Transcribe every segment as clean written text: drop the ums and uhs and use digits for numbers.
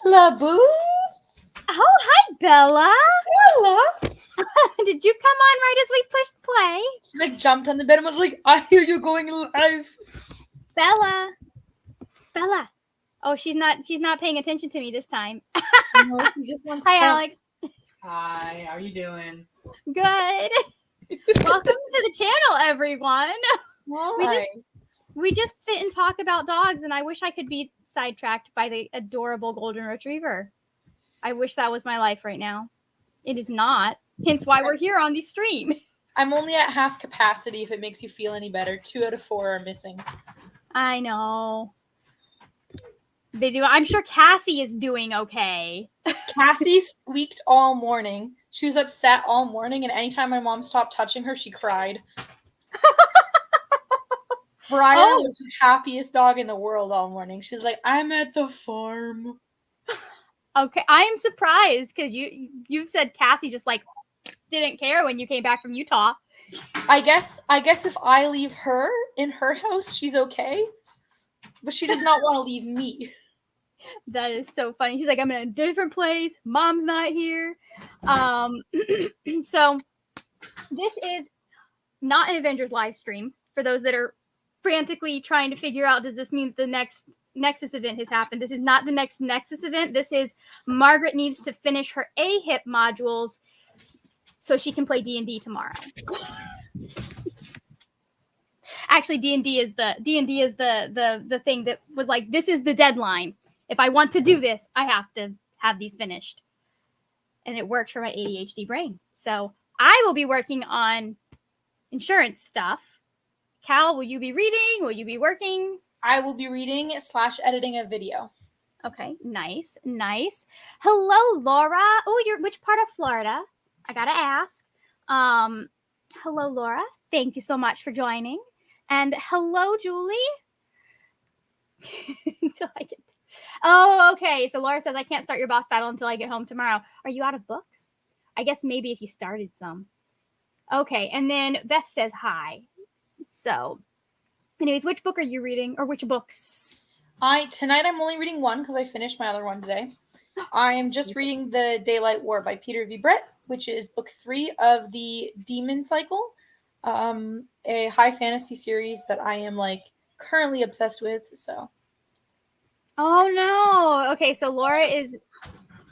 Bella Boo. Oh, hi, Bella. Bella. Did you come on right as we pushed play? She like jumped on the bed and was like, I hear you going live. Bella. Bella. Oh, she's not paying attention to me this time. No, she just wants Hi, fun. Alex. Hi, how are you doing? Good. Welcome to the channel, everyone. Why? We just sit and talk about dogs, and I wish I could be sidetracked by the adorable golden retriever. I wish that was my life right now. It is not. Hence why we're here on the stream. I'm only at half capacity if it makes you feel any better. 2 out of 4 are missing. I know. They do. I'm sure Cassie is doing okay. Cassie squeaked all morning. She was upset all morning, and anytime my mom stopped touching her, she cried. Briar was the happiest dog in the world all morning. She was like, I'm at the farm. Okay, I am surprised because you've said Cassie just like didn't care when you came back from Utah. I guess if I leave her in her house, she's okay. But she does not want to leave me. That is so funny. She's like, I'm in a different place. Mom's not here. So this is not an Avengers live stream for those that are frantically trying to figure out, does this mean the next Nexus event has happened? This is not the next Nexus event. This is Margaret needs to finish her AHIP modules so she can play D&D tomorrow. Actually, D&D is the thing that was like, this is the deadline. If I want to do this, I have to have these finished. And it works for my ADHD brain. So I will be working on insurance stuff. Cal, will you be reading? Will you be working? I will be reading / editing a video. Okay, nice. Hello, Laura. Oh, you're which part of Florida? I gotta ask. Hello, Laura. Thank you so much for joining. And hello, Julie. Until I get. Oh, okay. So Laura says I can't start your boss battle until I get home tomorrow. Are you out of books? I guess maybe if you started some. Okay, and then Beth says hi. So, anyways, which book are you reading, or which books? Tonight I'm only reading one because I finished my other one today. I am just reading The Daylight War by Peter V. Brett, which is book 3 of the Demon Cycle, a high fantasy series that I am like currently obsessed with. So. Oh no! Okay, so Laura is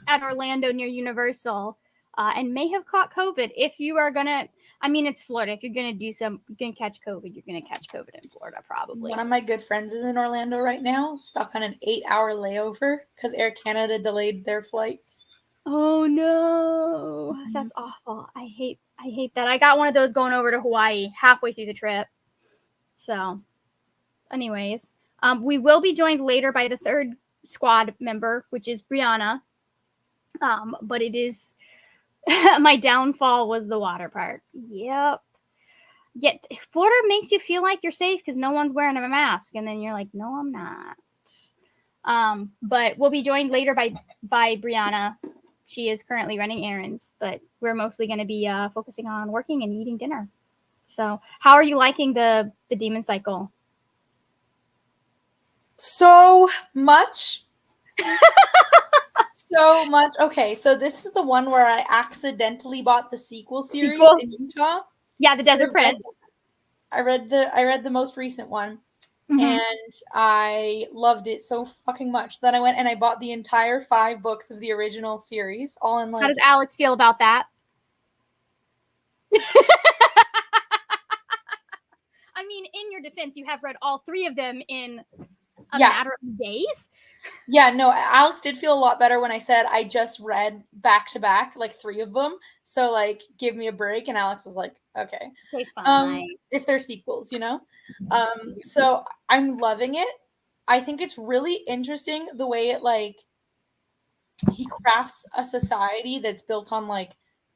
at Orlando near Universal, and may have caught COVID. If you are gonna, I mean, it's Florida. If you're gonna you're gonna catch COVID. You're gonna catch COVID in Florida, probably. One of my good friends is in Orlando right now, stuck on an 8-hour layover because Air Canada delayed their flights. Oh no, that's awful. I hate that. I got one of those going over to Hawaii halfway through the trip. So, anyways, we will be joined later by the third squad member, which is Brianna. But it is my downfall was the water park. Yep. Yet Florida makes you feel like you're safe because no one's wearing a mask, and then you're like, no, I'm not. But we'll be joined later by Brianna. She is currently running errands, but we're mostly going to be focusing on working and eating dinner. So, how are you liking the Demon Cycle? So much. So much. Okay, so this is the one where I accidentally bought the sequel series in Utah. Yeah, the Desert Prince. I read the most recent one, and I loved it so fucking much that I went and I bought the entire 5 books of the original series, all in like. How does Alex feel about that? I mean, in your defense, you have read all 3 of them in a matter of days. Yeah, no, Alex did feel a lot better when I said I just read back to back, like 3 of them. So like, give me a break. And Alex was like, okay, fine. If they're sequels, you know? So I'm loving it. I think it's really interesting the way it like, he crafts a society that's built on like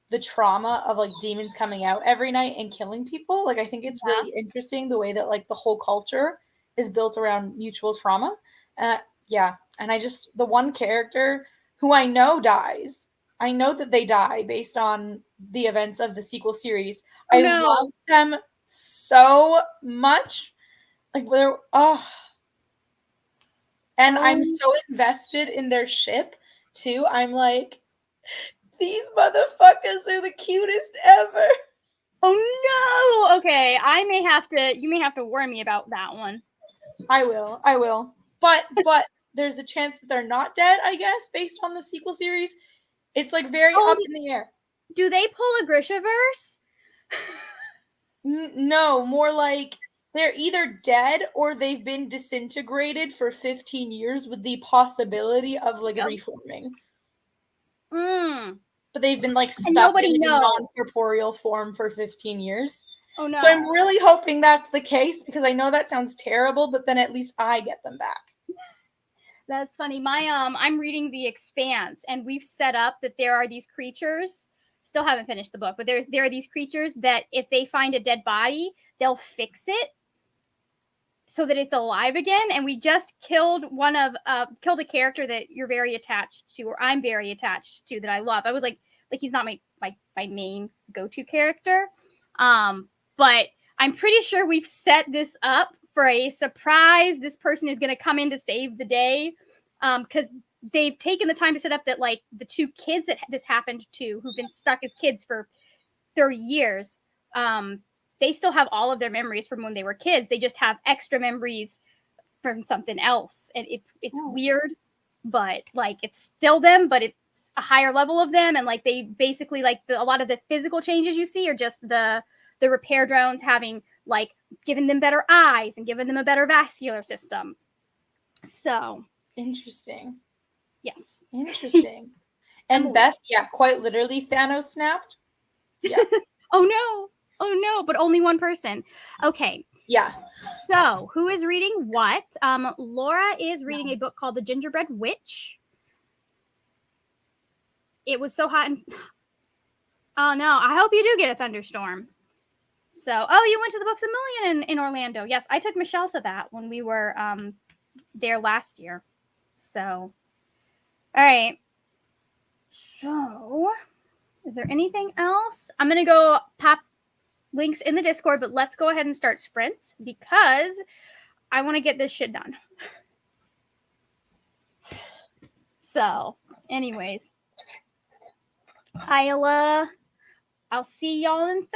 the trauma of like demons coming out every night and killing people. Like, I think it's really interesting the way that like the whole culture is built around mutual trauma. And I just, the one character who I know dies, I know that they die based on the events of the sequel series. I love them so much. Like, and I'm so invested in their ship too, I'm like, these motherfuckers are the cutest ever. Oh no! Okay, you may have to warn me about that one. I will. But there's a chance that they're not dead, I guess, based on the sequel series. It's like very up in the air. Do they pull a Grishaverse? No, more like they're either dead or they've been disintegrated for 15 years with the possibility of like reforming. But they've been like stuck in a non-corporeal form for 15 years. Oh no. So I'm really hoping that's the case because I know that sounds terrible, but then at least I get them back. That's funny. I'm reading The Expanse, and we've set up that there are these creatures. Still haven't finished the book, but there are these creatures that if they find a dead body, they'll fix it so that it's alive again. And we just killed a character that you're very attached to, or I'm very attached to, that I love. I was like he's not my main go-to character, but I'm pretty sure we've set this up for a surprise. This person is going to come in to save the day, because they've taken the time to set up that like the two kids that this happened to, who've been stuck as kids for 30 years, they still have all of their memories from when they were kids. They just have extra memories from something else, and it's weird, but like it's still them, but it's a higher level of them. And like they basically like a lot of the physical changes you see are just the repair drones having like given them better eyes and given them a better vascular system. So interesting. Yes. Interesting. And Beth, quite literally Thanos snapped. Yeah. Oh no, but only one person. Okay. Yes. So who is reading what? Laura is reading a book called The Gingerbread Witch. It was so hot and oh no, I hope you do get a thunderstorm. So, you went to the Books a Million in Orlando. Yes, I took Michelle to that when we were there last year. So, all right. So, is there anything else? I'm going to go pop links in the Discord, but let's go ahead and start sprints because I want to get this shit done. So, anyways, I'll see y'all in 30.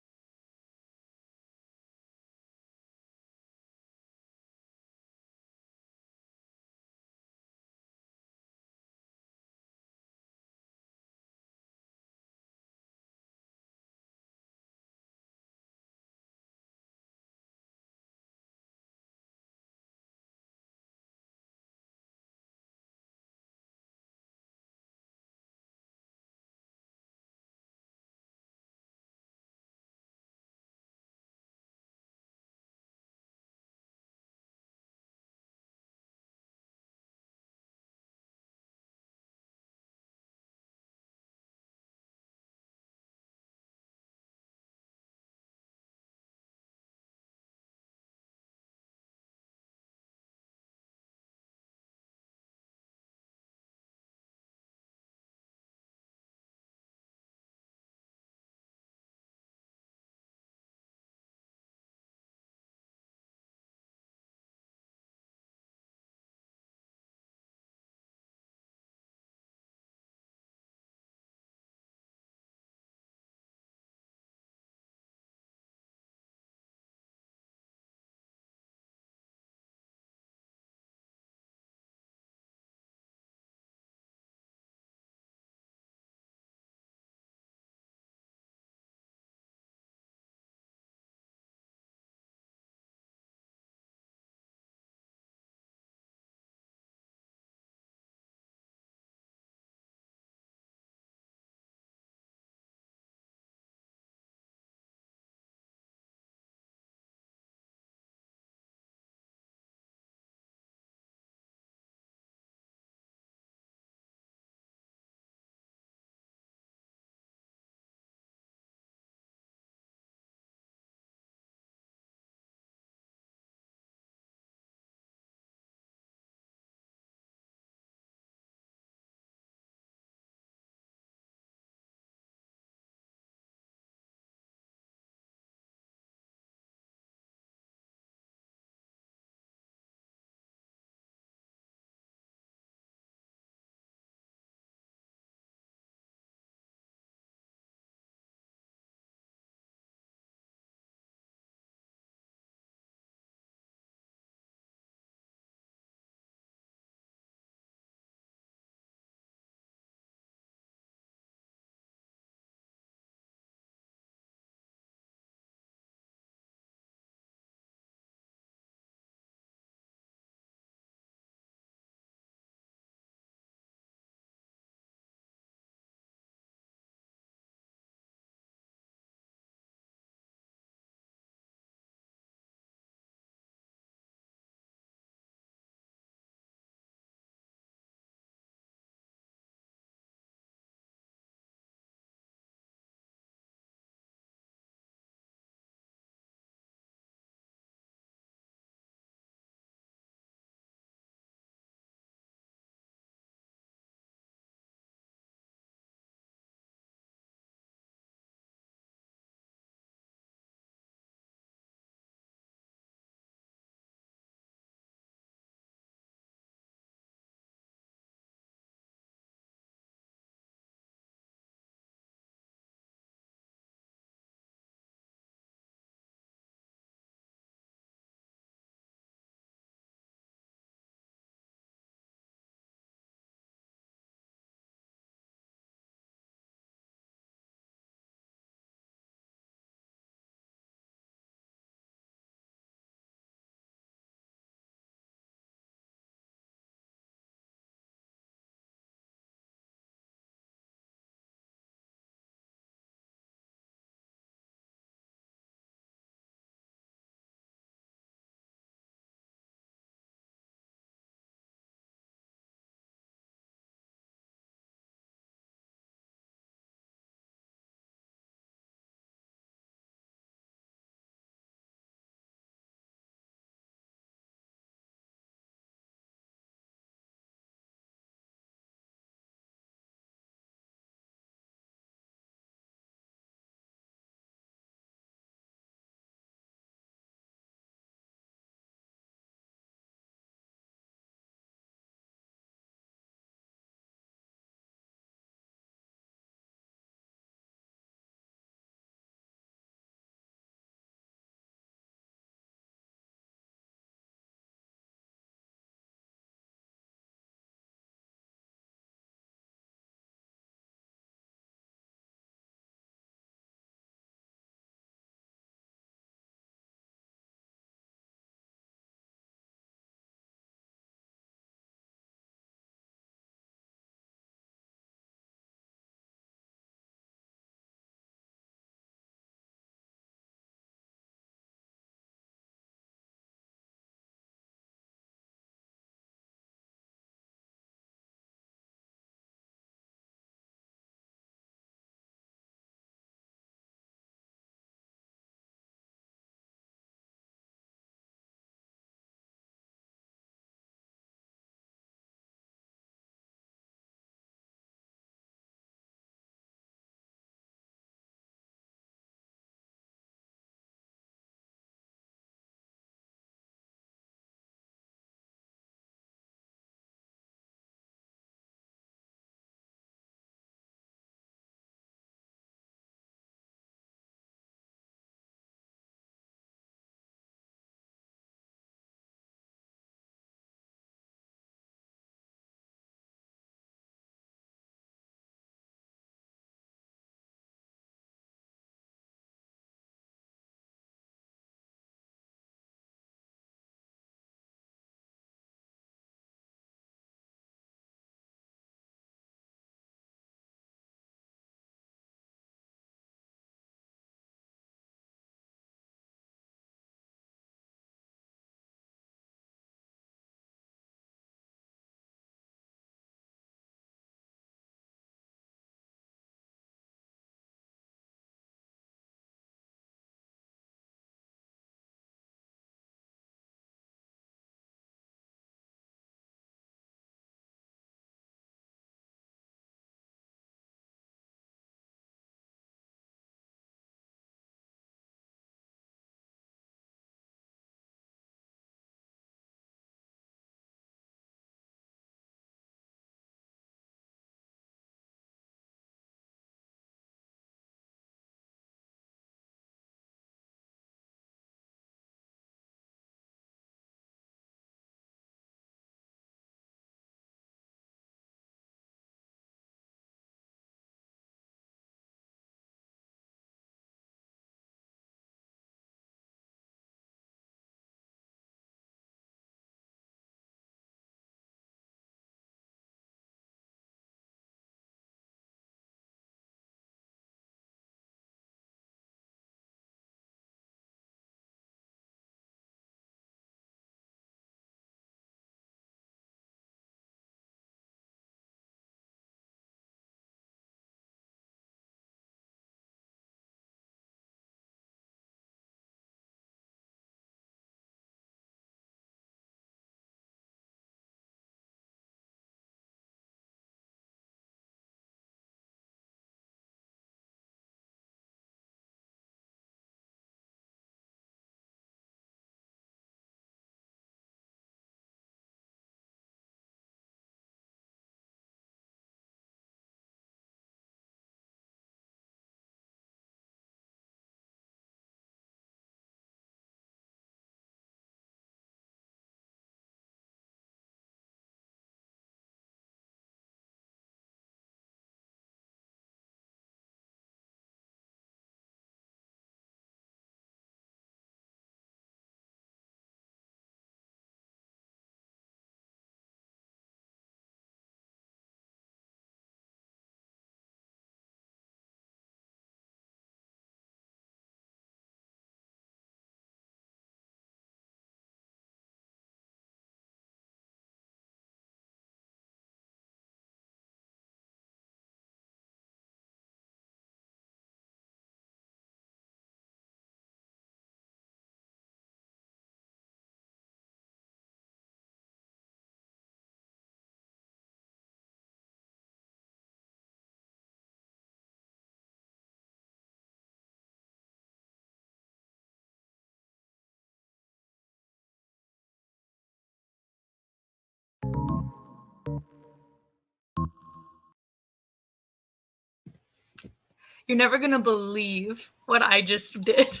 You're never gonna believe what I just did.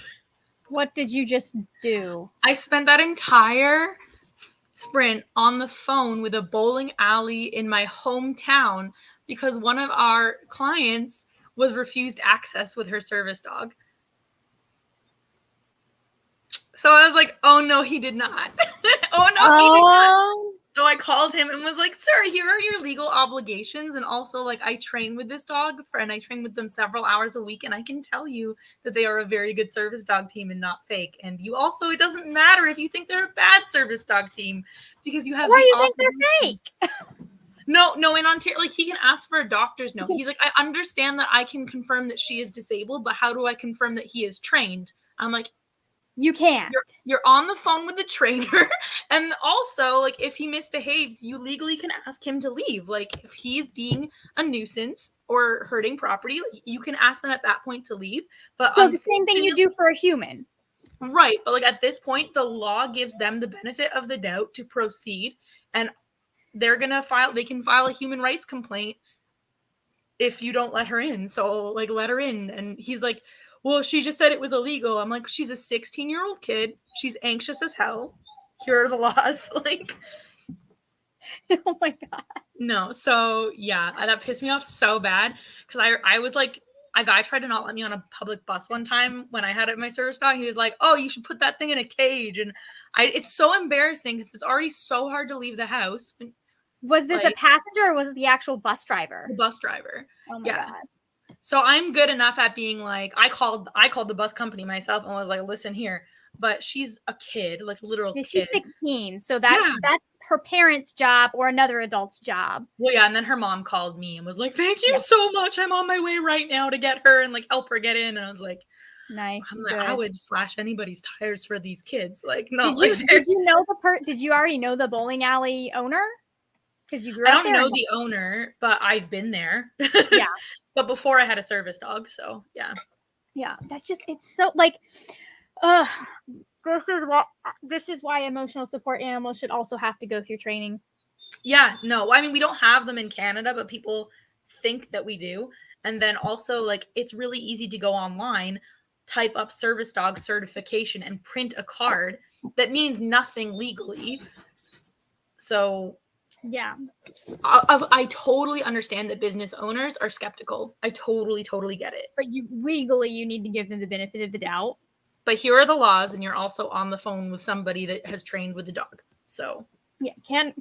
What did you just do? I spent that entire sprint on the phone with a bowling alley in my hometown because one of our clients was refused access with her service dog. So I was like, oh no, he did not. Oh no, he did not. So I called him and was like, sir, here are your legal obligations. And also, like, I train with this dog and I train with them several hours a week. And I can tell you that they are a very good service dog team and not fake. And you also, it doesn't matter if you think they're a bad service dog team because you have. Why do you think they're fake? No, in Ontario, like, he can ask for a doctor's note. He's like, I understand that I can confirm that she is disabled, but how do I confirm that he is trained? I'm like, you can't. You're on the phone with the trainer, and also, like, if he misbehaves, you legally can ask him to leave. Like, if he's being a nuisance or hurting property, like, you can ask them at that point to leave. But so the same thing you do for a human, right? But like at this point, the law gives them the benefit of the doubt to proceed, and they're gonna file. They can file a human rights complaint if you don't let her in. So like, let her in. And he's like, well, she just said it was illegal. I'm like, she's a 16-year-old kid. She's anxious as hell. Here are the laws. Like, oh my God. No. So yeah, that pissed me off so bad because I was like, a guy tried to not let me on a public bus one time when I had it in my service dog. He was like, oh, you should put that thing in a cage. And it's so embarrassing because it's already so hard to leave the house. Was this a passenger or was it the actual bus driver? The bus driver. Oh my God. So I'm good enough at being like, I called the bus company myself and was like, listen here, but she's a kid, like literal kid. She's 16, so that's her parents' job or another adult's job. Well, yeah, and then her mom called me and was like, thank you so much. I'm on my way right now to get her and like help her get in. And I was like, nice. I would slash anybody's tires for these kids. Like, no. Did you know did you already know the bowling alley owner? Because you grew up there. I don't know the owner, but I've been there. Yeah. But before I had a service dog, so yeah. Yeah, that's just, it's so like, this is why emotional support animals should also have to go through training. Yeah, no, I mean, we don't have them in Canada, but people think that we do. And then also, like, it's really easy to go online, type up service dog certification and print a card that means nothing legally. So yeah, I totally understand that business owners are skeptical. I totally get it. But you need to give them the benefit of the doubt. But here are the laws, and you're also on the phone with somebody that has trained with the dog. So yeah, can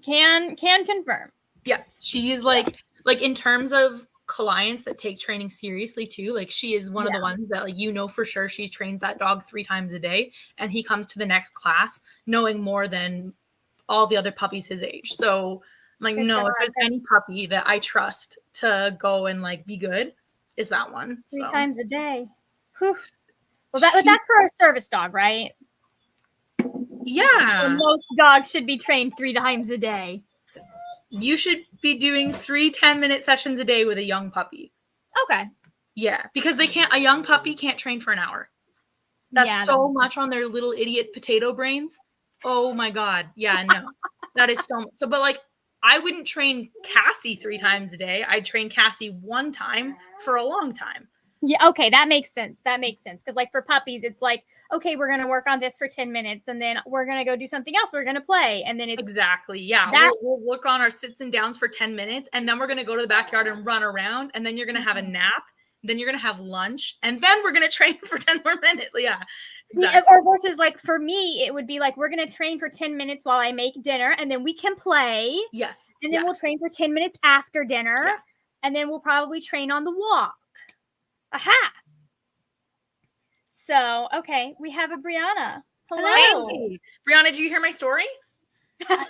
confirm. Yeah, she is like in terms of clients that take training seriously too. Like, she is one of the ones that, like, for sure she trains that dog 3 times a day, and he comes to the next class knowing more than all the other puppies his age. So I'm like, no, if there's any puppy that I trust to go and like be good, it's that one. 3 times a day. Whew. Well, that's for a service dog, right? Yeah. So most dogs should be trained 3 times a day. You should be doing 3 10-minute sessions a day with a young puppy. Okay. Yeah, because a young puppy can't train for an hour. That's so much on their little idiot potato brains. Oh my God. Yeah, no. That is so, but like, I wouldn't train Cassie 3 times a day. I'd train Cassie 1 time for a long time. Yeah, okay, that makes sense. Because like for puppies, it's like, okay, we're gonna work on this for 10 minutes, and then we're gonna go do something else. We're gonna play, and then it's exactly, yeah. We'll work on our sits and downs for 10 minutes, and then we're gonna go to the backyard and run around, and then you're gonna have a nap, then you're gonna have lunch, and then we're gonna train for 10 more minutes. Yeah. Exactly. Or versus like for me, it would be like, we're going to train for 10 minutes while I make dinner, and then we can play. Yes. And then we'll train for 10 minutes after dinner, and then we'll probably train on the walk. Aha. So, okay, we have a Brianna. Hello. Hey. Brianna, did you hear my story?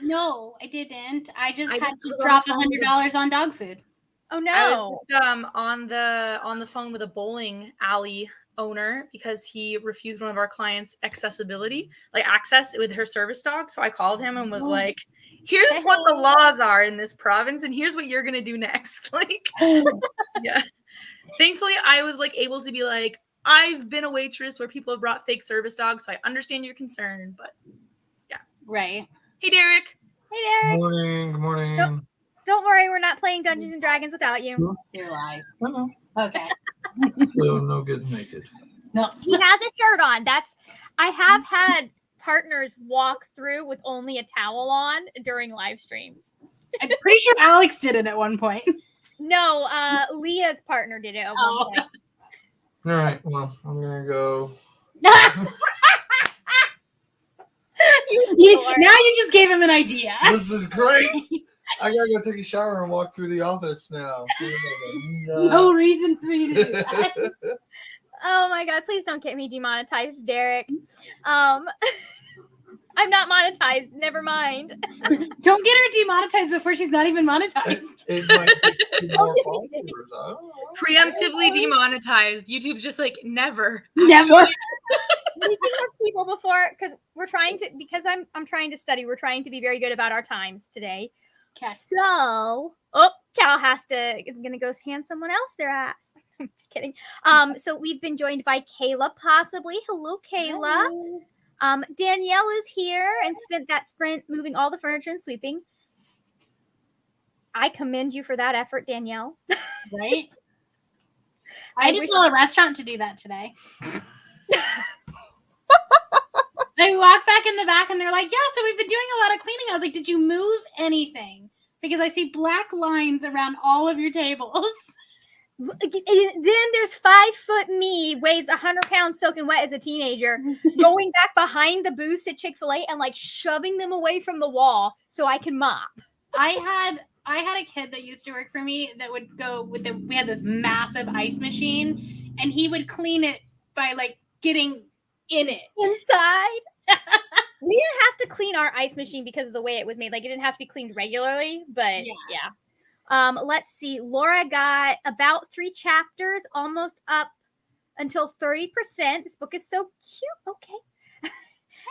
No, I didn't. I just had to drop $100 on dog food. Oh no. I was just, on the phone with a bowling alley owner because he refused one of our clients access with her service dog. So I called him and was like, here's what the laws are in this province, and here's what you're gonna do next. Like, yeah. Thankfully, I was like able to be like, I've been a waitress where people have brought fake service dogs, so I understand your concern, but yeah. Right. Hey, Derek. Hey, Derek. Good morning. Don't worry, we're not playing Dungeons and Dragons without you. You're live. Okay. So no getting naked. No. He has a shirt on. I have had partners walk through with only a towel on during live streams. I'm pretty sure Alex did it at one point. No, Leah's partner did it at one point. All right. Well, I'm gonna go. Now you just gave him an idea. This is great. I gotta go take a shower and walk through the office now. No reason for you to do that. Oh my god, please don't get me demonetized, Derek. I'm not monetized, never mind. Don't get her demonetized before she's not even monetized. It might be more followers. I don't know. Preemptively demonetized. YouTube's just like never. Never. We did have people before because I'm trying to study. We're trying to be very good about our times today. Okay. So, Cal is gonna go hand someone else their ass. I'm just kidding. So we've been joined by Kayla, possibly. Hello, Kayla. Hello. Danielle is here and spent that sprint moving all the furniture and sweeping. I commend you for that effort, Danielle. Right? I just told a restaurant to do that today. I walked back in the back and they're like, yeah, so we've been doing a lot of cleaning. I was like, did you move anything? Because I see black lines around all of your tables. Then there's 5-foot me, weighs 100 pounds, soaking wet as a teenager, going back behind the booths at Chick-fil-A and like shoving them away from the wall so I can mop. I had a kid that used to work for me that would go with we had this massive ice machine and he would clean it by like getting in it. Inside. We didn't have to clean our ice machine because of the way it was made. Like it didn't have to be cleaned regularly, but yeah. Let's see. Laura got about 3 chapters, almost up until 30%. This book is so cute. Okay.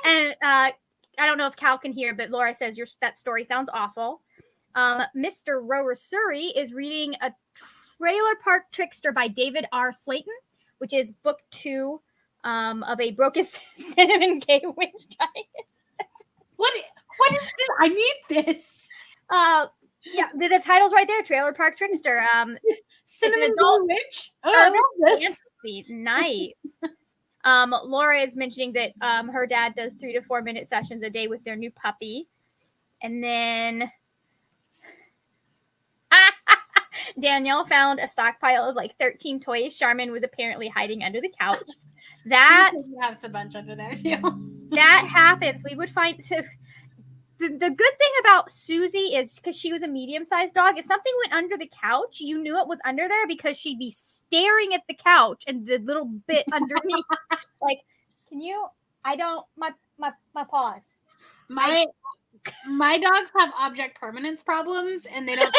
And I don't know if Cal can hear, but Laura says that story sounds awful. Mr. Rorosuri is reading A Trailer Park Trickster by David R. Slayton, which is book 2 of a broken cinnamon gay witch giant. What is this? I need this. Yeah, the title's right there, Trailer Park Trickster. Cinnamon adult witch. I love this. Fantasy. Nice. Laura is mentioning that her dad does 3 to 4 minute sessions a day with their new puppy. And then Danielle found a stockpile of like 13 toys Charmin was apparently hiding under the couch. That you have a bunch under there too. That happens. We would find the good thing about Susie is because she was a medium-sized dog, if something went under the couch, you knew it was under there because she'd be staring at the couch and the little bit underneath. Like, can you? I don't. My paws. My dogs have object permanence problems, and they don't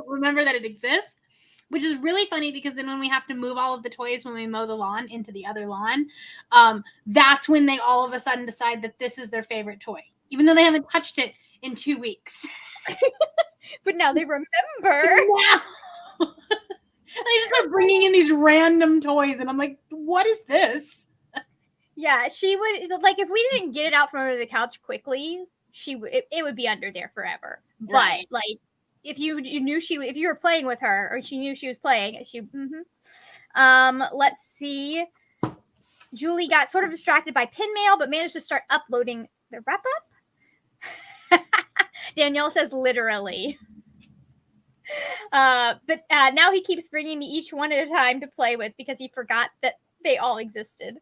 remember that it exists, which is really funny because then when we have to move all of the toys when we mow the lawn into the other lawn, that's when they all of a sudden decide that this is their favorite toy, even though they haven't touched it in 2 weeks. But now they remember. Wow. They just start bringing in these random toys, and I'm like, what is this? Yeah, she would, like, if we didn't get it out from under the couch quickly, it would be under there forever. Right. But like, if you knew if you were playing with her, or she knew she was playing, let's see. Julie got sort of distracted by pin mail, but managed to start uploading the wrap up. Danielle says literally. But now he keeps bringing me each one at a time to play with because he forgot that they all existed.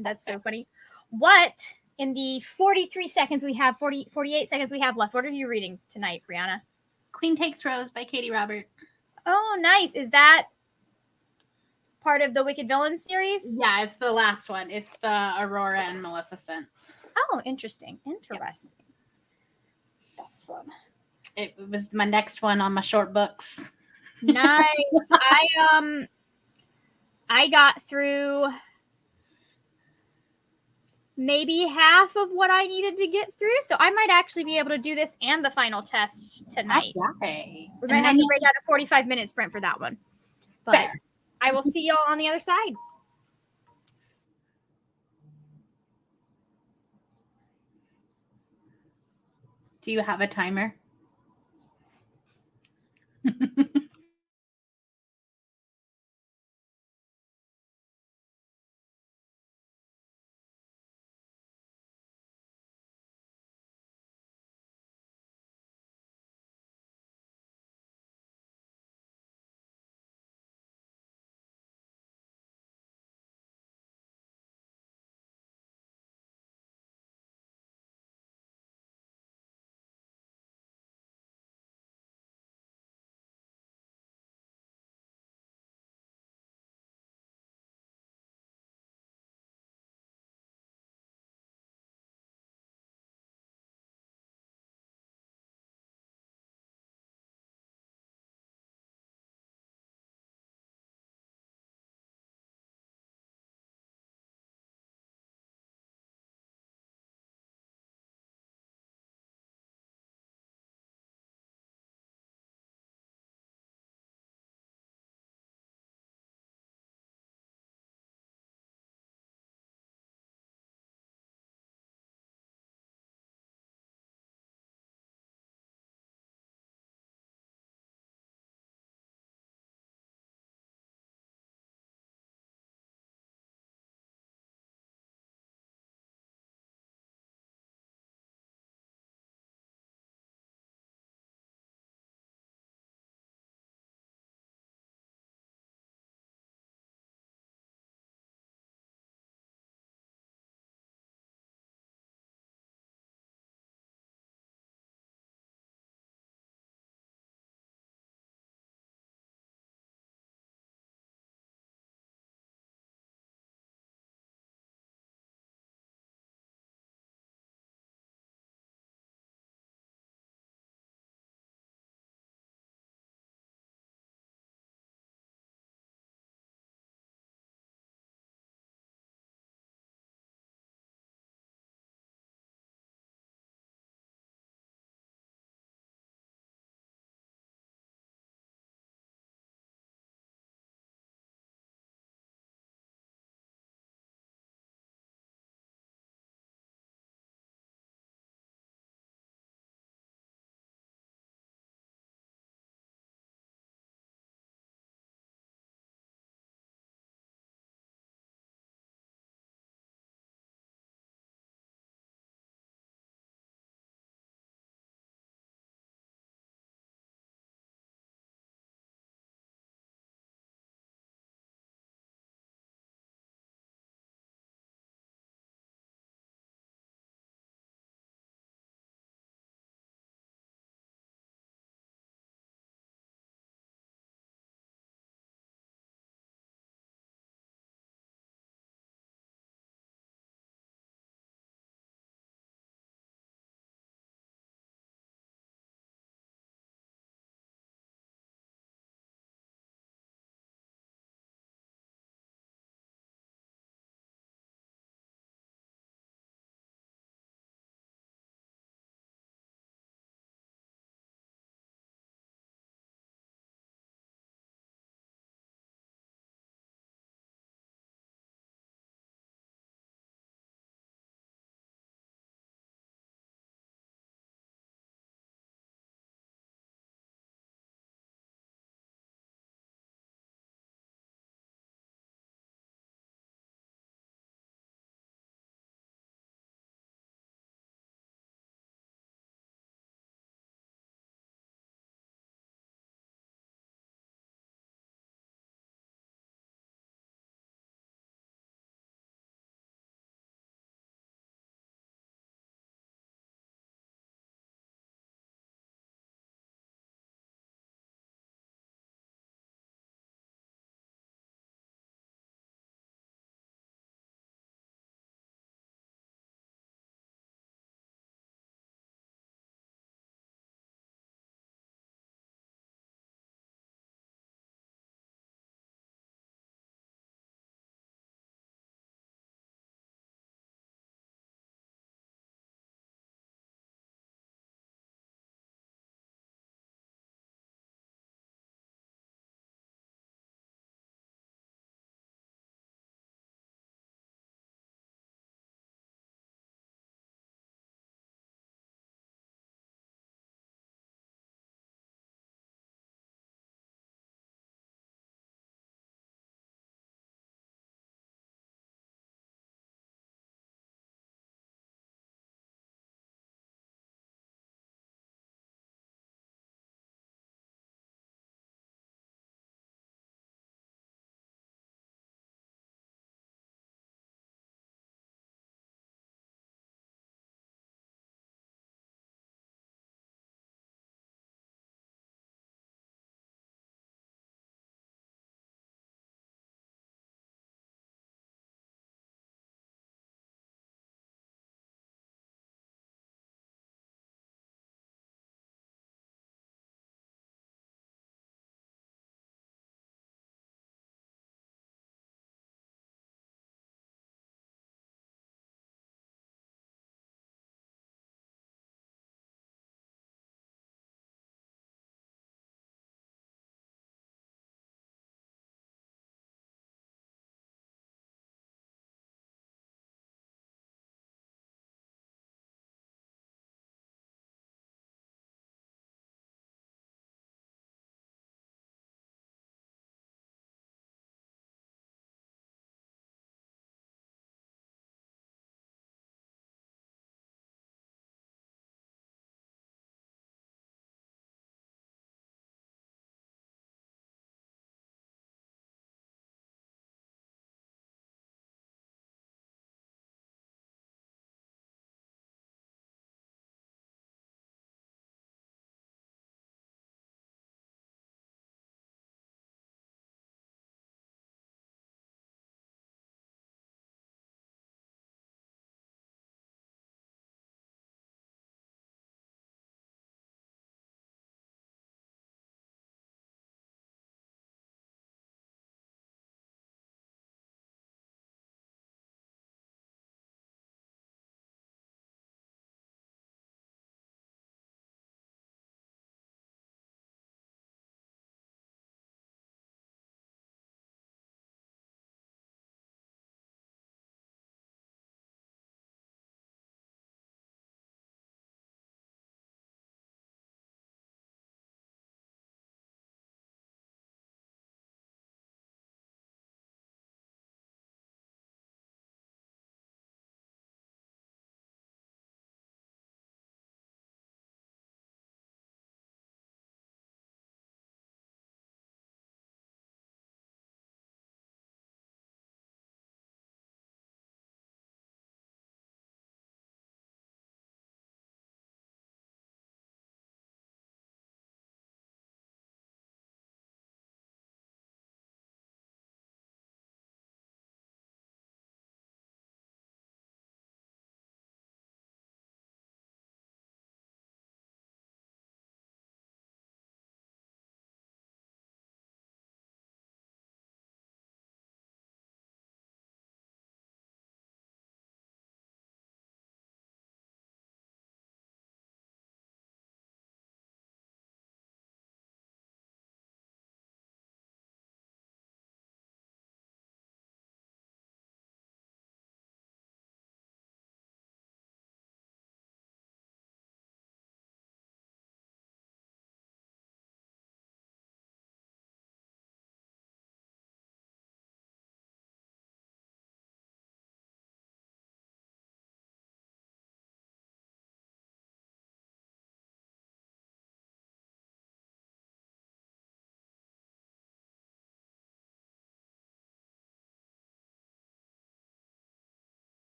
That's so funny. What, in the 48 seconds we have left, what are you reading tonight, Brianna? Queen Takes Rose by Katie Robert. Oh, nice. Is that part of the Wicked Villains series? Yeah, it's the last one. It's the Aurora and Maleficent. Oh, interesting. Yep. That's fun. It was my next one on my short books. Nice. I got through maybe half of what I needed to get through, so I might actually be able to do this and the final test tonight. Okay. We might have to break out a 45-minute sprint for that one. But fair. I will see y'all on the other side. Do you have a timer?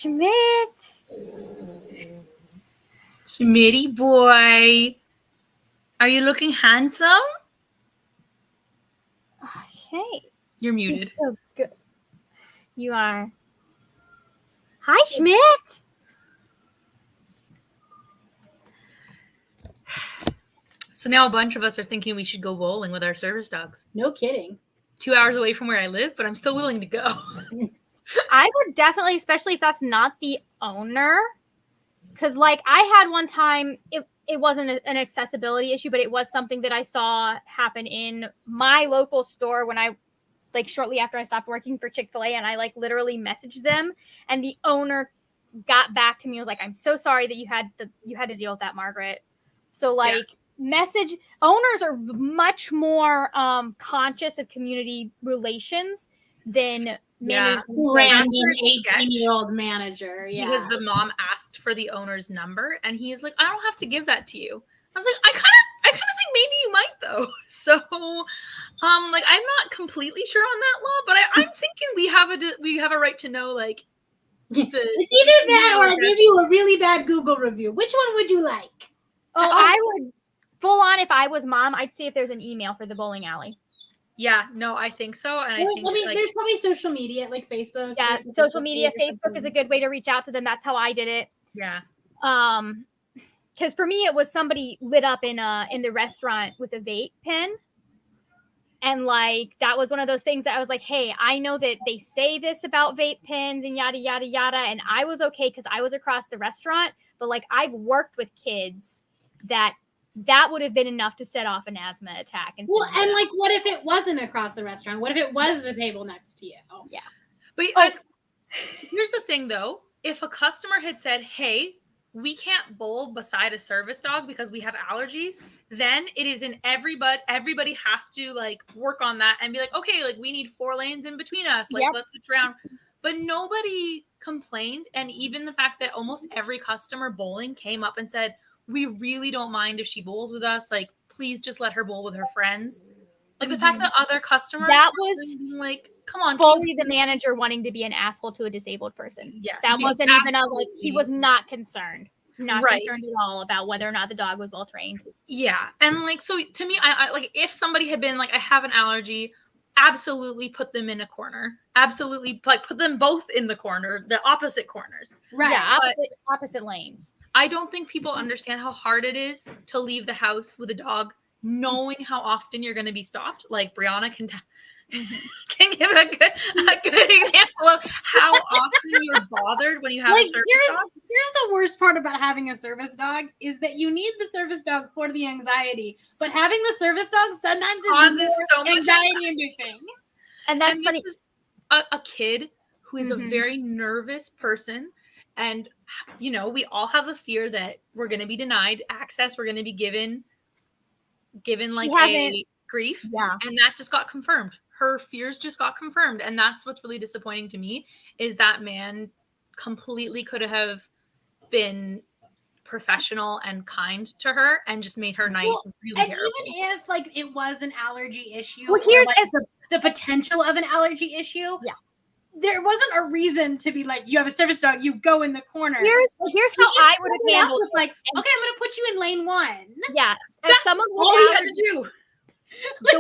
Schmidt. Schmitty boy. Are you looking handsome? Hey. You're muted. Oh, good. You are. Hi, Schmidt. So now a bunch of us are thinking we should go bowling with our service dogs. No kidding. 2 hours away from where I live, but I'm still willing to go. I would definitely, especially if that's not the owner. Because, like, I had one time, it wasn't an accessibility issue, but it was something that I saw happen in my local store when I, like, shortly after I stopped working for Chick-fil-A, and I, like, literally messaged them, and the owner got back to me and was like, I'm so sorry that you had to deal with that, Margaret. So, like, message owners are much more conscious of community relations than managers. Random sketch. 18-year-old manager. Yeah. Because the mom asked for the owner's number, and he's like, I don't have to give that to you. I was like, I kind of think maybe you might though. So, like, I'm not completely sure on that law, but I'm thinking we have a right to know, like, It's either that or I give you a really bad Google review. Which one would you like? Oh, I would full on if I was mom. I'd see if there's an email for the bowling alley. Yeah, no, I think so, and I think like, there's probably social media like Facebook. Yeah, there's a social media. page or Facebook is a something. good way to reach out to them. That's how I did it. yeah. Because for me, it was somebody lit up in the restaurant with a vape pen. And like, that was one of those things that I was like, hey, I know that they say this about vape pens and yada, yada, yada. And I was okay because I was across the restaurant. But like, I've worked with kids that would have been enough to set off an asthma attack. And Well, and like, what if it wasn't across the restaurant? What if it was the table next to you? Yeah. But like, here's the thing though. If a customer had said, hey, we can't bowl beside a service dog because we have allergies, then it is in everybody has to like work on that and be like, okay, like we need 4 lanes in between us. Like, let's switch around. But nobody complained. And even the fact that almost every customer bowling came up and said, we really don't mind if she bowls with us. Like, please just let her bowl with her friends. Like, the fact that other customers That was like, come on, fully the manager wanting to be an asshole to a disabled person. Yes, That wasn't even a, like, he absolutely. was not concerned. Not Right. concerned at all about whether or not the dog was well trained. Yeah. And like, so to me, I like, if somebody had been like, I have an allergy, absolutely put them in a corner. Absolutely, like, put them both in the corner, the opposite corners. Right. Yeah, But opposite lanes. I don't think people understand how hard it is to leave the house with a dog, knowing how often you're going to be stopped. Like, Brianna can give a good example of how often you're bothered when you have Like, a service dog. here's the worst part about having a service dog is that you need the service dog for the anxiety, but having the service dog sometimes is Causes more so much anxiety inducing. And that's and funny. this is a kid who is a very nervous person. And, you know, we all have a fear that we're going to be denied access. We're going to be given like a grief. Yeah. And that just got confirmed. Her fears just got confirmed. And that's what's really disappointing to me is that man completely could have been professional and kind to her and just made her night really And terrible. even if like it was an allergy issue, Well, or, here's like, the potential of an allergy issue, there wasn't a reason to be like, you have a service dog, you go in the corner. Here's how I would have handled it. Like, okay, I'm gonna put you in lane 1. Yeah. As That's someone with all you had allergies, to do.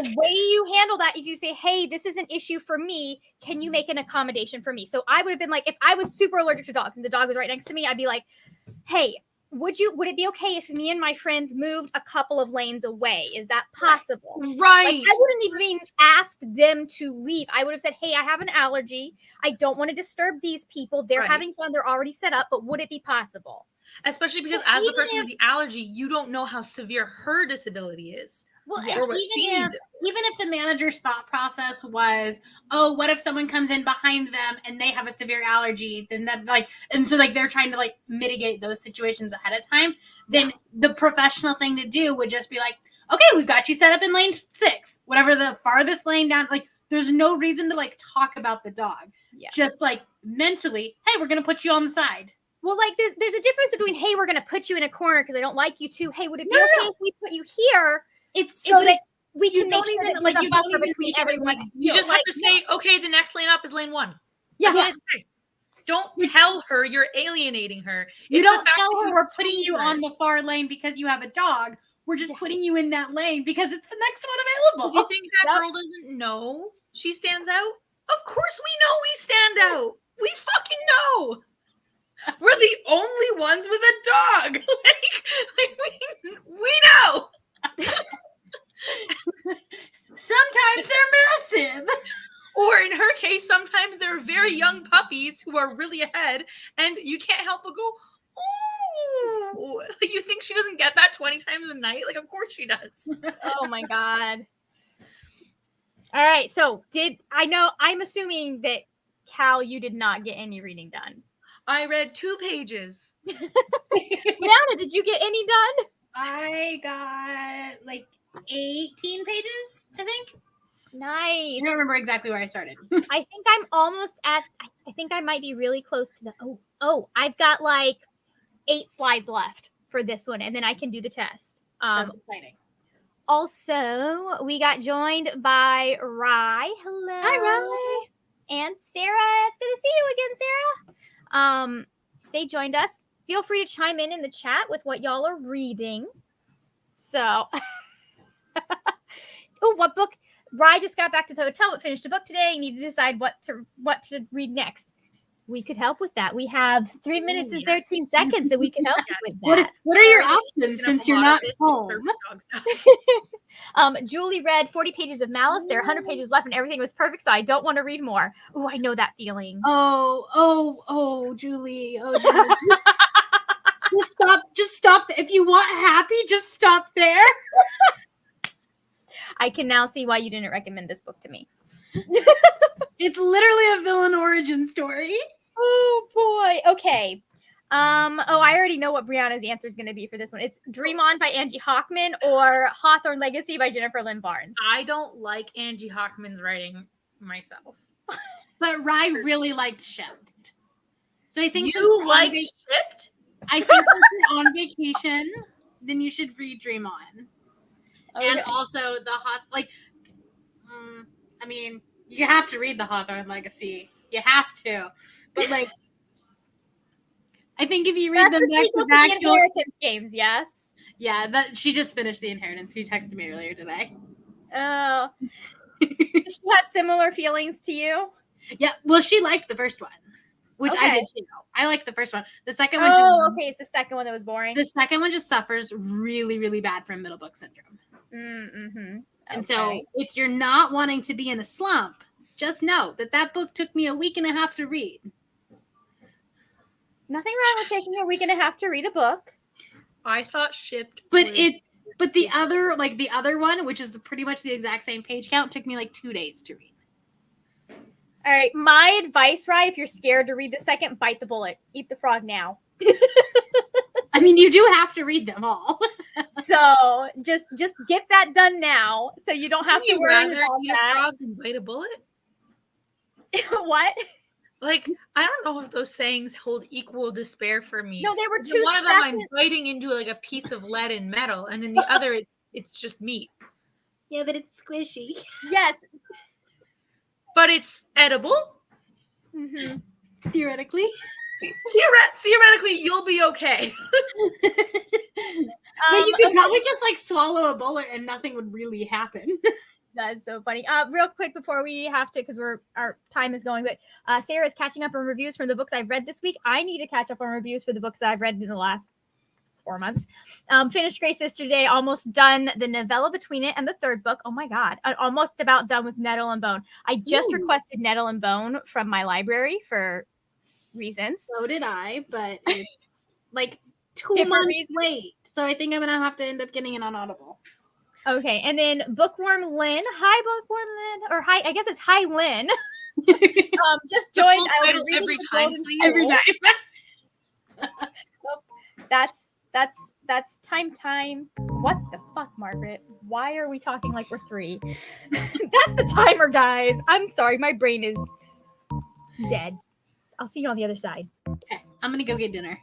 the way you handle that is you say, hey, this is an issue for me. Can you make an accommodation for me? So I would have been like, if I was super allergic to dogs and the dog was right next to me, I'd be like, hey, would it be okay if me and my friends moved a couple of lanes away? Is that possible? Right. Like, I wouldn't even asked them to leave. I would have said, hey, I have an allergy. I don't want to disturb these people. They're Right. having fun. They're already set up, but would it be possible? Especially because Well, as the even person with the allergy, you don't know how severe her disability is. Well, Yeah. Or what she needs. even if the manager's thought process was, oh, what if someone comes in behind them and they have a severe allergy? Then that and so they're trying to mitigate those situations ahead of time. Then the professional thing to do would just be like, okay, we've got you set up in lane 6, whatever the farthest lane down. Like, there's no reason to talk about the dog. Yeah. Just mentally, hey, we're gonna put you on the side. Well, there's a difference between, hey, we're going to put you in a corner because I don't like you too. Hey, would it be No, okay if we put you here? It's So that we you can make don't sure even- that like, there's a you don't buffer even between make it, everyone. You just have to say, okay, the next lane up is lane 1. Yeah. That's all you have to say. don't tell her you're alienating her. You It's the don't fact tell that her you we're putting told you her. on the far lane because you have a dog. We're just putting you in that lane because it's the next one Do you available. think that Yep. girl doesn't know she stands out? Of course we know we stand out. We fucking know. We're the only ones with a dog. we know. Sometimes they're massive. Or in her case, sometimes they're very young puppies who are really ahead, and you can't help but go, oh. Like, you think she doesn't get that 20 times a night? Like, of course she does. Oh my god. All right, so I'm assuming that Cal, you did not get any reading done. I read 2 pages. Brianna, did you get any done? I got like 18 pages, I think. Nice. I don't remember exactly where I started. I think I'm almost at. I think I might be really close to the. Oh! I've got like 8 slides left for this one, and then I can do the test. That's exciting. Also, we got joined by Rye. Hello. Hi, Rye. And Sarah. It's good to see you again, Sarah. They joined us. Feel free to chime in the chat with what y'all are reading. So, oh, what book? Rye just got back to the hotel but finished a book today. Need to decide what to read next. We could help with that. We have 3 minutes and 13 seconds that we can help you with that. What are your Already options picking up since a you're lot not of this home? service dog stuff. Julie read 40 pages of Malice. There are 100 pages left and everything was perfect, so I don't want to read more. Oh, I know that feeling. Oh, Julie. Oh, Julie. Just stop. If you want happy, just stop there. I can now see why you didn't recommend this book to me. It's literally a villain origin story. Oh boy. Okay. I already know what Brianna's answer is going to be for this one. It's Dream On by Angie Hockman or Hawthorne Legacy by Jennifer Lynn Barnes. I don't like Angie Hockman's writing myself. But Rye really liked Shipped. So I think You like Shipped? I think since you're on vacation, then you should read Dream On. And also the I mean, you have to read the Hawthorne Legacy. You have to. But like I think if you read That's them the back sequel to to back, the Inheritance games, yes. yeah, that she just finished The Inheritance. She texted me earlier today. Oh. Does she have similar feelings to you? Yeah, well, she liked the first one, which I Okay. did too. I liked the first one. The second one, Okay. It's the second one that was boring. the second one just suffers really, really bad from middle book syndrome. Mm-hmm. And so, if you're not wanting to be in a slump, just know that book took me a week and a half to read. Nothing wrong with taking a week and a half to read a book. I thought Shipped But was- the other one, which is pretty much the exact same page count, took me like 2 days to read. All right. My advice, Rye, if you're scared to read the second, bite the bullet. Eat the frog now. I mean, you do have to read them all. So just get that done now, so you don't have Wouldn't to you worry rather about eat a that. frog than bite a bullet? What? Like, I don't know if those sayings hold equal despair for me. No, they were In two one of them, I'm separate. biting into like a piece of lead and metal, and in the other, it's just meat. Yeah, but it's squishy. Yes. But it's edible. Mm-hmm. Theoretically. Theoretically, you'll be okay. But you could probably just like swallow a bullet and nothing would really happen. That's so funny. Real quick before we have to, because our time is going, but Sarah's catching up on reviews from the books I've read this week. I need to catch up on reviews for the books that I've read in the last 4 months. Finished Grey Sister today, almost done the novella between it and the third book. Oh my god, I'm almost about done with Nettle and Bone. I just requested Nettle and Bone from my library for reasons. So did I, but it's like 2 Different months reasons. late. So I think I'm gonna have to end up getting it on Audible. Okay, and then Bookworm Lynn. Hi, Bookworm Lynn. Or hi, I guess it's Hi Lynn. Just The joined. full I was titles reading every the time, Golden please. Every Rule. time. That's time. What the fuck, Margaret? Why are we talking like we're 3? That's the timer, guys. I'm sorry, my brain is dead. I'll see you on the other side. Okay, I'm gonna go get dinner.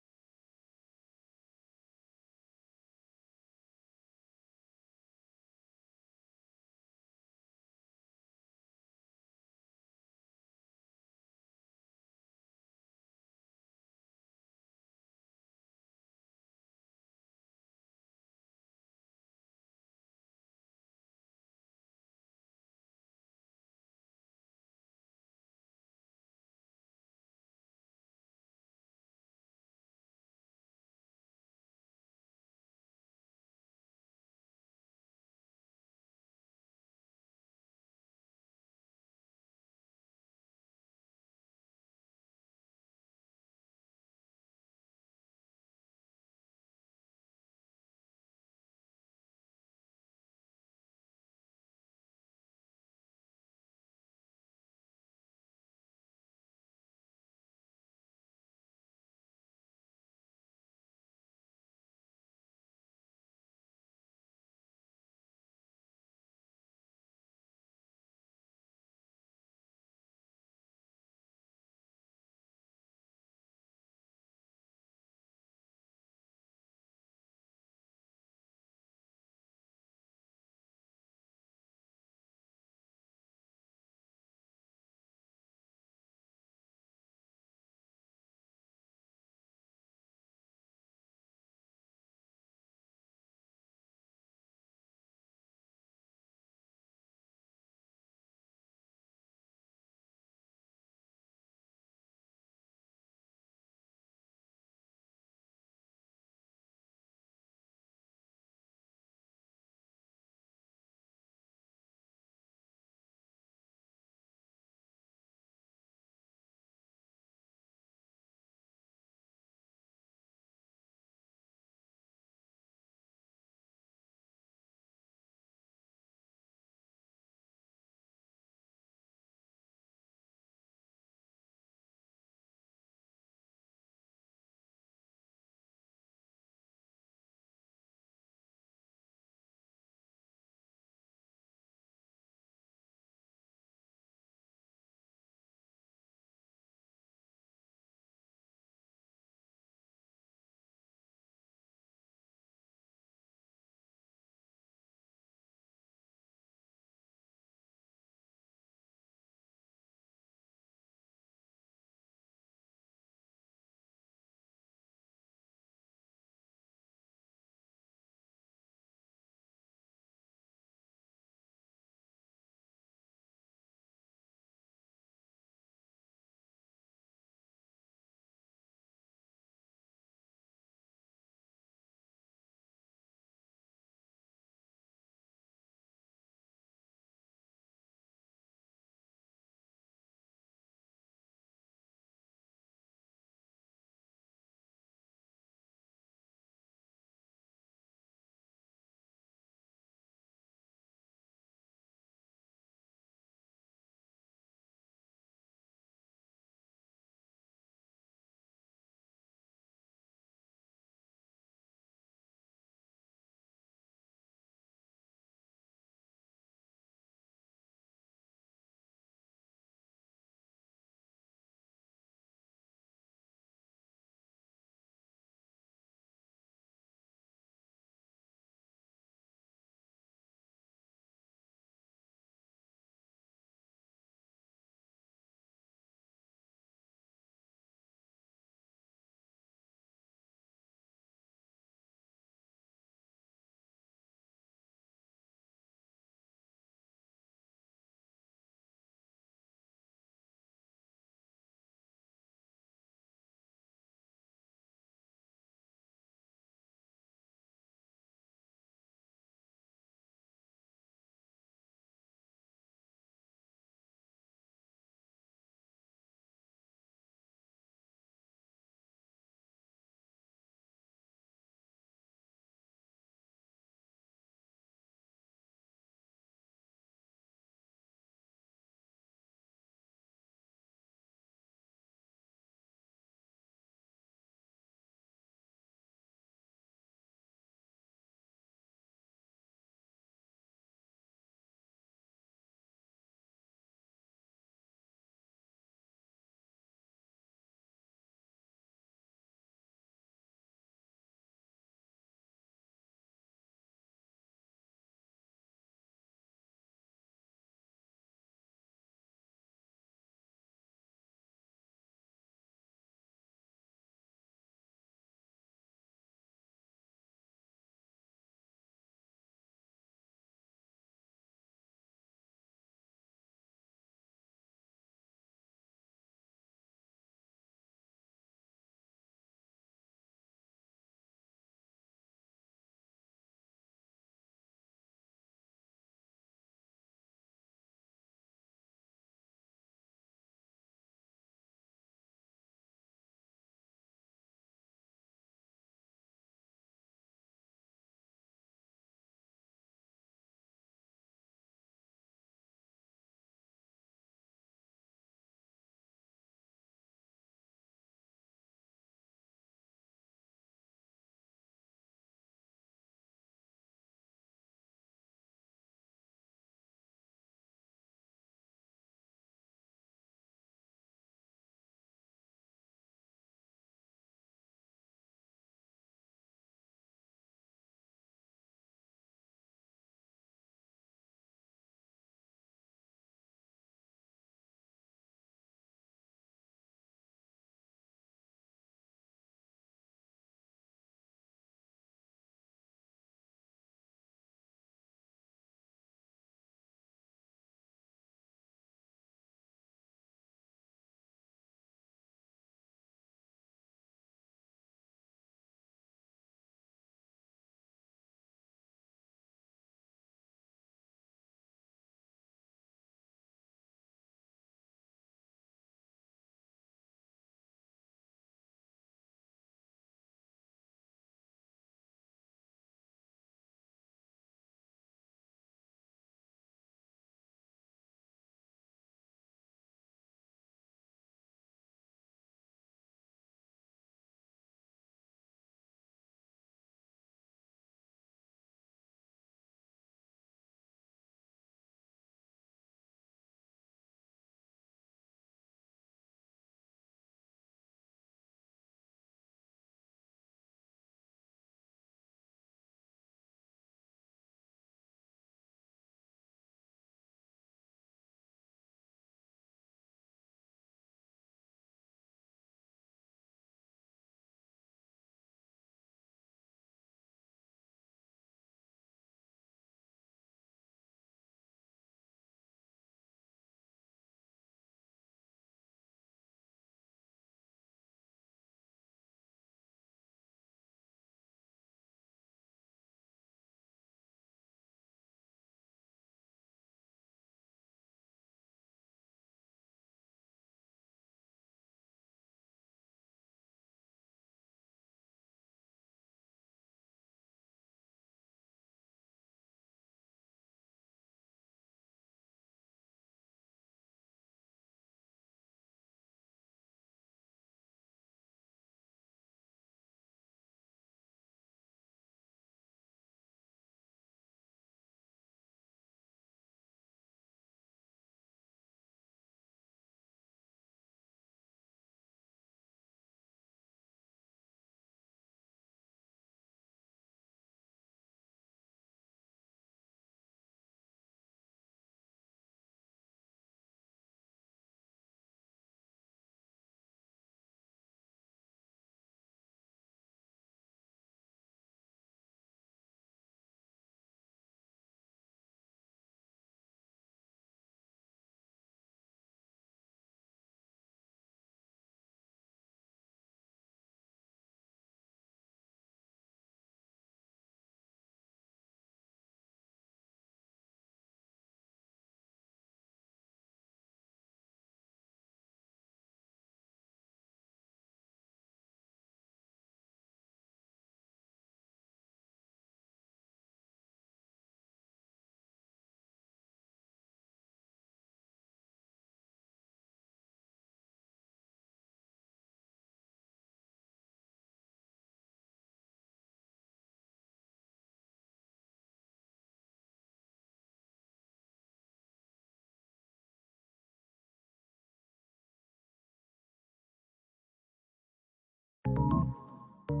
Hello.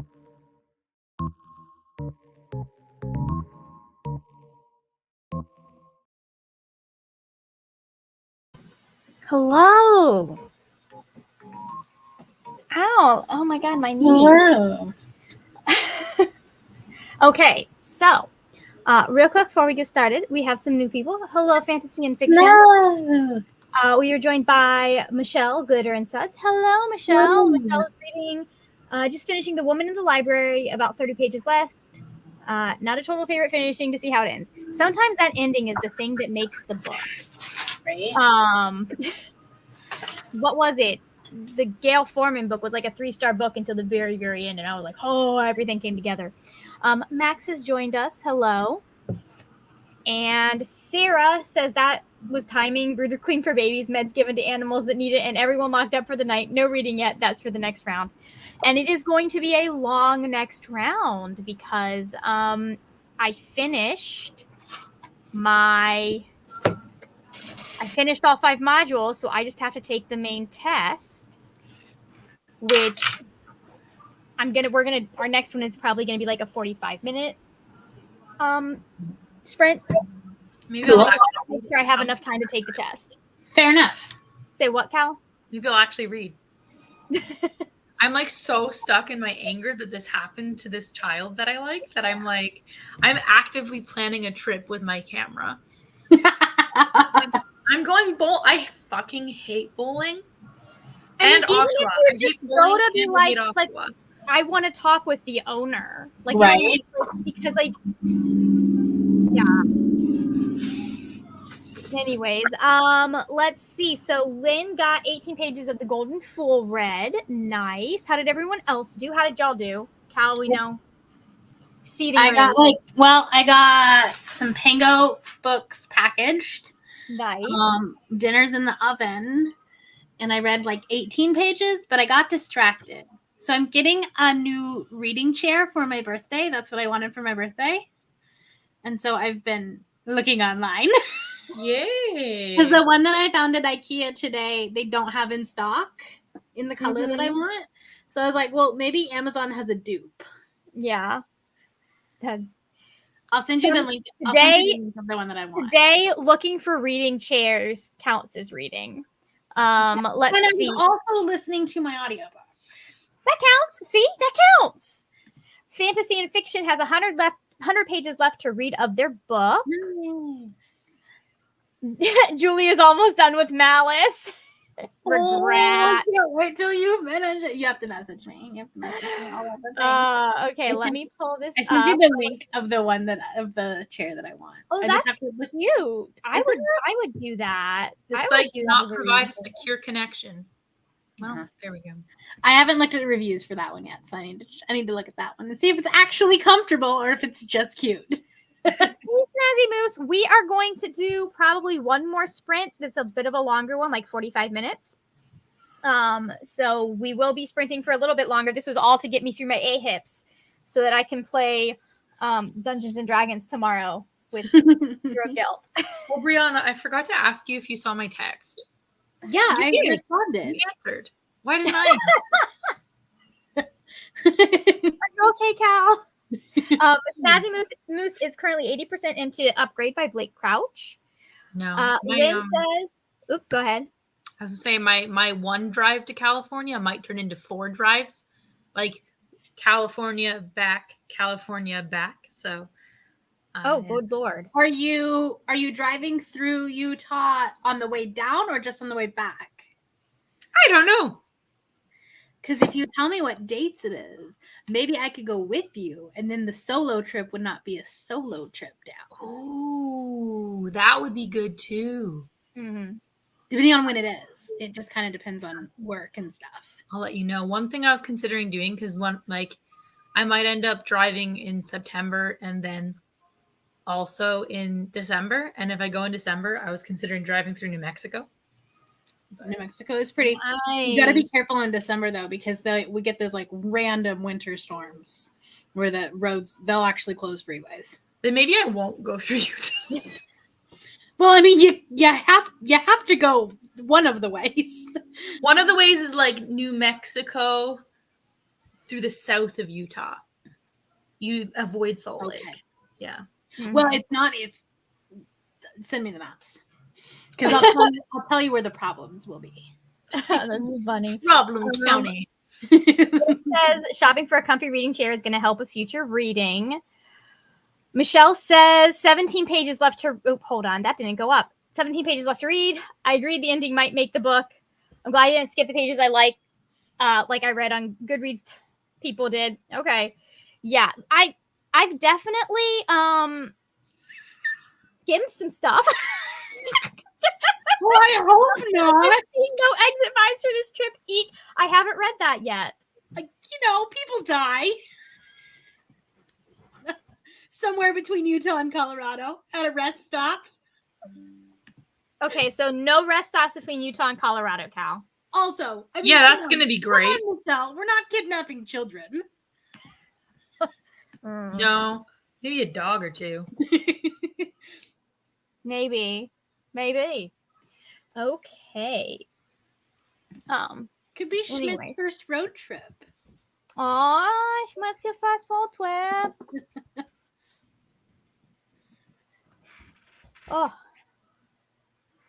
Ow. Oh my god, my knees. Hello. Okay, so real quick before we get started, we have some new people. Hello, Fantasy and Fiction. No. We are joined by Michelle, Glitter and Suds. Hello, Michelle. Hello. Michelle is reading, just finishing The Woman in the Library, about 30 pages left. Not a total favorite finishing to see how it ends. Sometimes that ending is the thing that makes the book. Right. What was it? The Gail Forman book was like a 3-star book until the very, very end, and I was like, oh, everything came together. Max has joined us. Hello. And Sarah says that was timing. Breather Clean for Babies, meds given to animals that need it, and everyone locked up for the night. No reading yet. That's for the next round. And it is going to be a long next round because I finished all 5 modules, so I just have to take the main test, which our next one is probably gonna be like a 45-minute sprint. Maybe I'll Make sure I have enough time to take the test. Fair enough. Say what, Cal? maybe I'll actually read. I'm like so stuck in my anger that this happened to this child that I like that I'm actively planning a trip with my camera. I'm going bowl. I fucking hate bowling. And even Oshawa. if I you just hate bowling go to be and I like, hate like Oshawa. I want to talk with the owner, like Right. you know, because like, yeah. Anyways, let's see. So Lynn got 18 pages of The Golden Fool read. Nice. How did everyone else do? How did y'all do? Cal, we know. Seething I got rings. I got some Pango books packaged. Nice. Dinner's in the oven, and I read like 18 pages, but I got distracted. So I'm getting a new reading chair for my birthday. That's what I wanted for my birthday. And so I've been looking online. Yay. Because the one that I found at IKEA today, they don't have in stock in the color that I Mhm. want. So I was like, well, maybe Amazon has a dupe. Yeah. That's I'll send you So the link. I'll send you today- the link of the one that I want. today. Looking for reading chairs counts as reading. Let's And see. I'm also listening to my audiobook. That counts. See, that counts. Fantasy and Fiction has 100 pages left to read of their book. Nice. Julie is almost done with Malice. Regret. I can't wait till you finish it. You have to message me. You have to message me all of the things. Okay, I let sent- me pull this I sent up. you the link of the one of the chair that I want. Oh, I just that's have to look. cute. I Isn't would do that. The I would site do did that not as a provide a reading. secure connection. Well, Uh-huh. there we go. I haven't looked at the reviews for that one yet, so I need to look at that one and see if it's actually comfortable or if it's just cute. Hey, Snazzy Moose, we are going to do probably one more sprint that's a bit of a longer one, like 45 minutes. So we will be sprinting for a little bit longer. This was all to get me through my AHIPs so that I can play Dungeons and Dragons tomorrow with Zero Guilt. Well, Brianna, I forgot to ask you if you saw my text. Yeah, I did. responded. You answered. Why didn't I? Are you okay, Cal? Snazzy Moose is currently 80% into Upgrade by Blake Crouch. No. Lynn says, "Oop, go ahead." I was gonna say my one drive to California might turn into 4 drives, like California back. So, Oh, yeah. good lord! Are you driving through Utah on the way down or just on the way back? I don't know. Because if you tell me what dates it is, maybe I could go with you, and then the solo trip would not be a solo trip down. Ooh, that would be good too. Mm-hmm. Depending on when it is, it just kind of depends on work and stuff. I'll let you know. One thing I was considering doing, because I might end up driving in September and then also in December. And if I go in December, I was considering driving through New Mexico. New Mexico is pretty. You got to be careful in December though, because we get those like random winter storms where the roads they'll actually close freeways. Then maybe I won't go through Utah. Well, I mean, you have to go one of the ways. One of the ways is like New Mexico through the south of Utah. You avoid Salt Okay. Lake. Yeah. Well, it's not. It's send me the maps because I'll tell you where the problems will be. That's funny. Problem County. Says shopping for a comfy reading chair is going to help with future reading. Michelle says 17 pages left to. Oh, hold on, that didn't go up. 17 pages left to read. I agreed the ending might make the book. I'm glad I didn't skip the pages I like I read on Goodreads. People did. Okay, yeah, I've definitely skimmed some stuff. Well, I hope not. No exit vibes for this trip. Eek. I haven't read that yet. Like, people die somewhere between Utah and Colorado at a rest stop. Okay, so no rest stops between Utah and Colorado, Cal. Also, I mean, Yeah, come that's on. going to be Come great. on, Michelle. We're not kidnapping children. No, maybe a dog or two. Maybe. Okay. Could be Schmidt's Anyways. first road trip. Aw, Schmidt's your first full trip. Oh,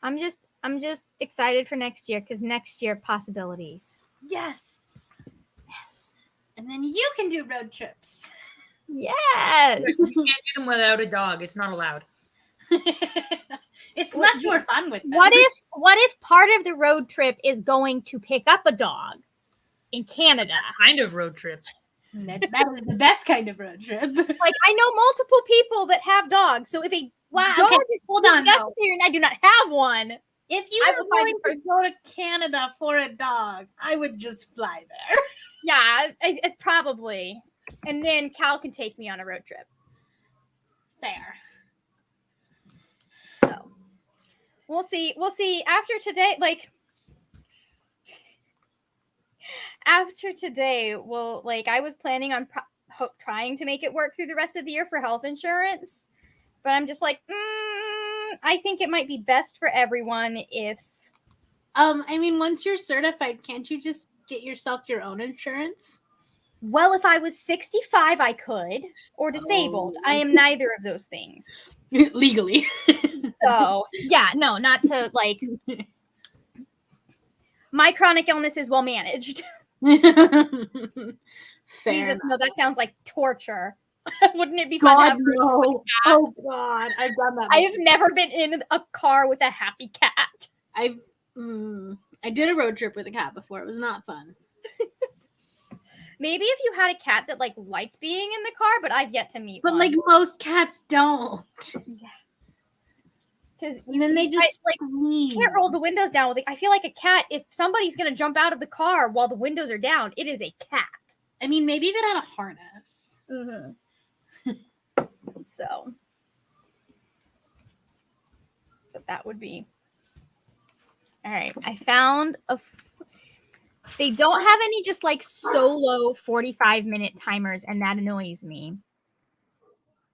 I'm just excited for next year because next year possibilities. Yes. Yes. And then you can do road trips. Yes. You can't do them without a dog. It's not allowed. It's much more fun with them. What if part of the road trip is going to pick up a dog in Canada? That's kind of road trip. That is the best kind of road trip. Like, I know multiple people that have dogs, so if a Wow. dog Okay, is hold on. gets though. here and I do not have one, If you I were will find going to go to Canada for a dog, I would just fly there. yeah, I probably. And then Cal can take me on a road trip. Fair. So we'll see. After today, I was planning on trying to make it work through the rest of the year for health insurance, but I'm just like, I think it might be best for everyone if. I mean, once you're certified, can't you just get yourself your own insurance? Well, if I was 65, I could, or disabled. I am neither of those things. Legally. So, yeah, no, not to my chronic illness is well managed. Fair. Jesus, no, that sounds like torture. Wouldn't it be fun to God, have no. Oh, God. I've done that. I have never been in a car with a happy cat. I did a road trip with a cat before. It was not fun. Maybe if you had a cat that liked being in the car, but I've yet to meet But one. most cats don't. Yeah. Because And then they just scream. can't roll the windows down with it. I feel like a cat, if somebody's gonna jump out of the car while the windows are down, it is a cat. I mean, maybe if it had a harness. Mm-hmm. So, but that would be all right. I found they don't have any just solo 45-minute timers, and that annoys me.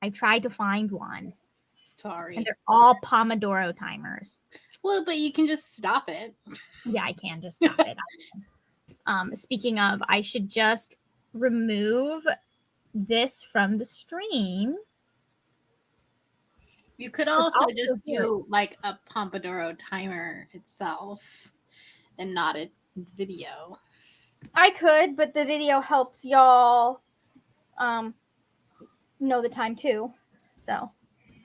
I tried to find one, Sorry. and they're all Pomodoro timers. Well, but you can just stop it. Yeah, I can just stop it. Speaking of, I should just remove this from the stream. You could I'll also still just do do a Pomodoro timer itself and not a video. I could, but the video helps y'all know the time too. So,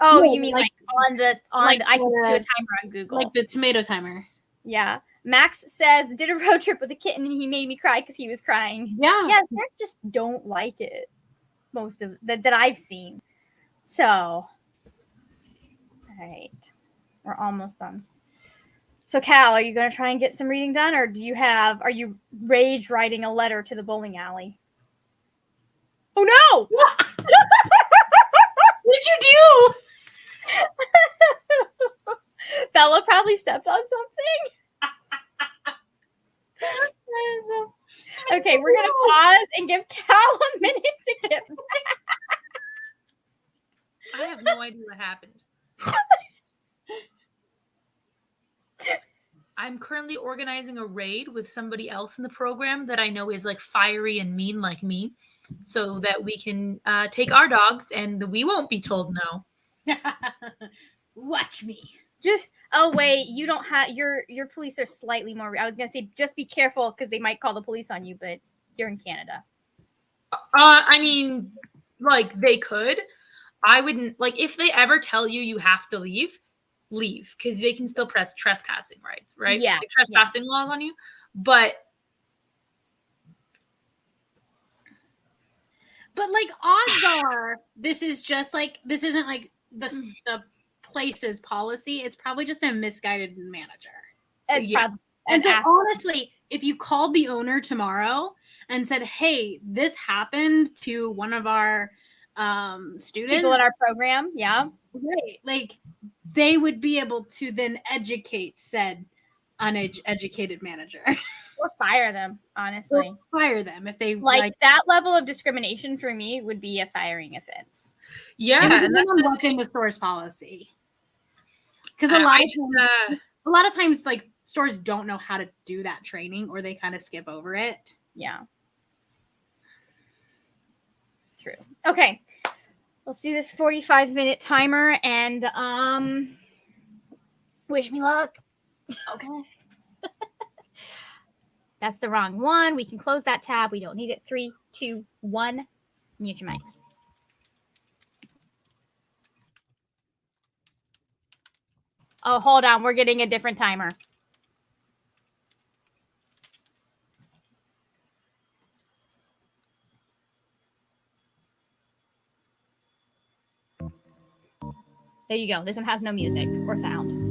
No, you mean on the I can do a the- timer on Google. Like the tomato timer. Yeah. Max says did a road trip with a kitten and he made me cry because he was crying. Yeah. Yeah, cats just don't like it. Most of that I've seen. So, all right, we're almost done. So, Cal, are you going to try and get some reading done, or are you rage writing a letter to the bowling alley? Oh no! What did you do? Bella probably stepped on something. Okay, we're gonna pause and give Cal a minute to get back. I have no idea what happened. I'm currently organizing a raid with somebody else in the program that I know is like fiery and mean like me, so that we can take our dogs and we won't be told no. Watch me. Just oh wait, you don't have your police are slightly more. I was gonna say just be careful because they might call the police on you, but you're in Canada. I mean, like they could. I wouldn't like if they ever tell you you have to leave because they can still press trespassing rights, right? Yeah, Like, trespassing laws on you, but like odds are this isn't like the place's policy. It's probably just a misguided manager. It's Yeah. probably And so honestly, if you called the owner tomorrow and said, "Hey, this happened to one of our students people in our program, yeah. right, like they would be able to then educate said uneducated manager Or fire them, honestly. or fire them if they Like that level of discrimination for me would be a firing offense. yeah, and and that's that's what's in the store's policy. Because I a just, lot of times, like stores don't know how to do that training, or they kind of skip over it. Yeah. True. Okay. Let's do this 45-minute timer and wish me luck. Okay. That's the wrong one. We can close that tab. We don't need it. 3, 2, 1. Mute your mics. Oh, hold on. We're getting a different timer. There you go. This one has no music or sound.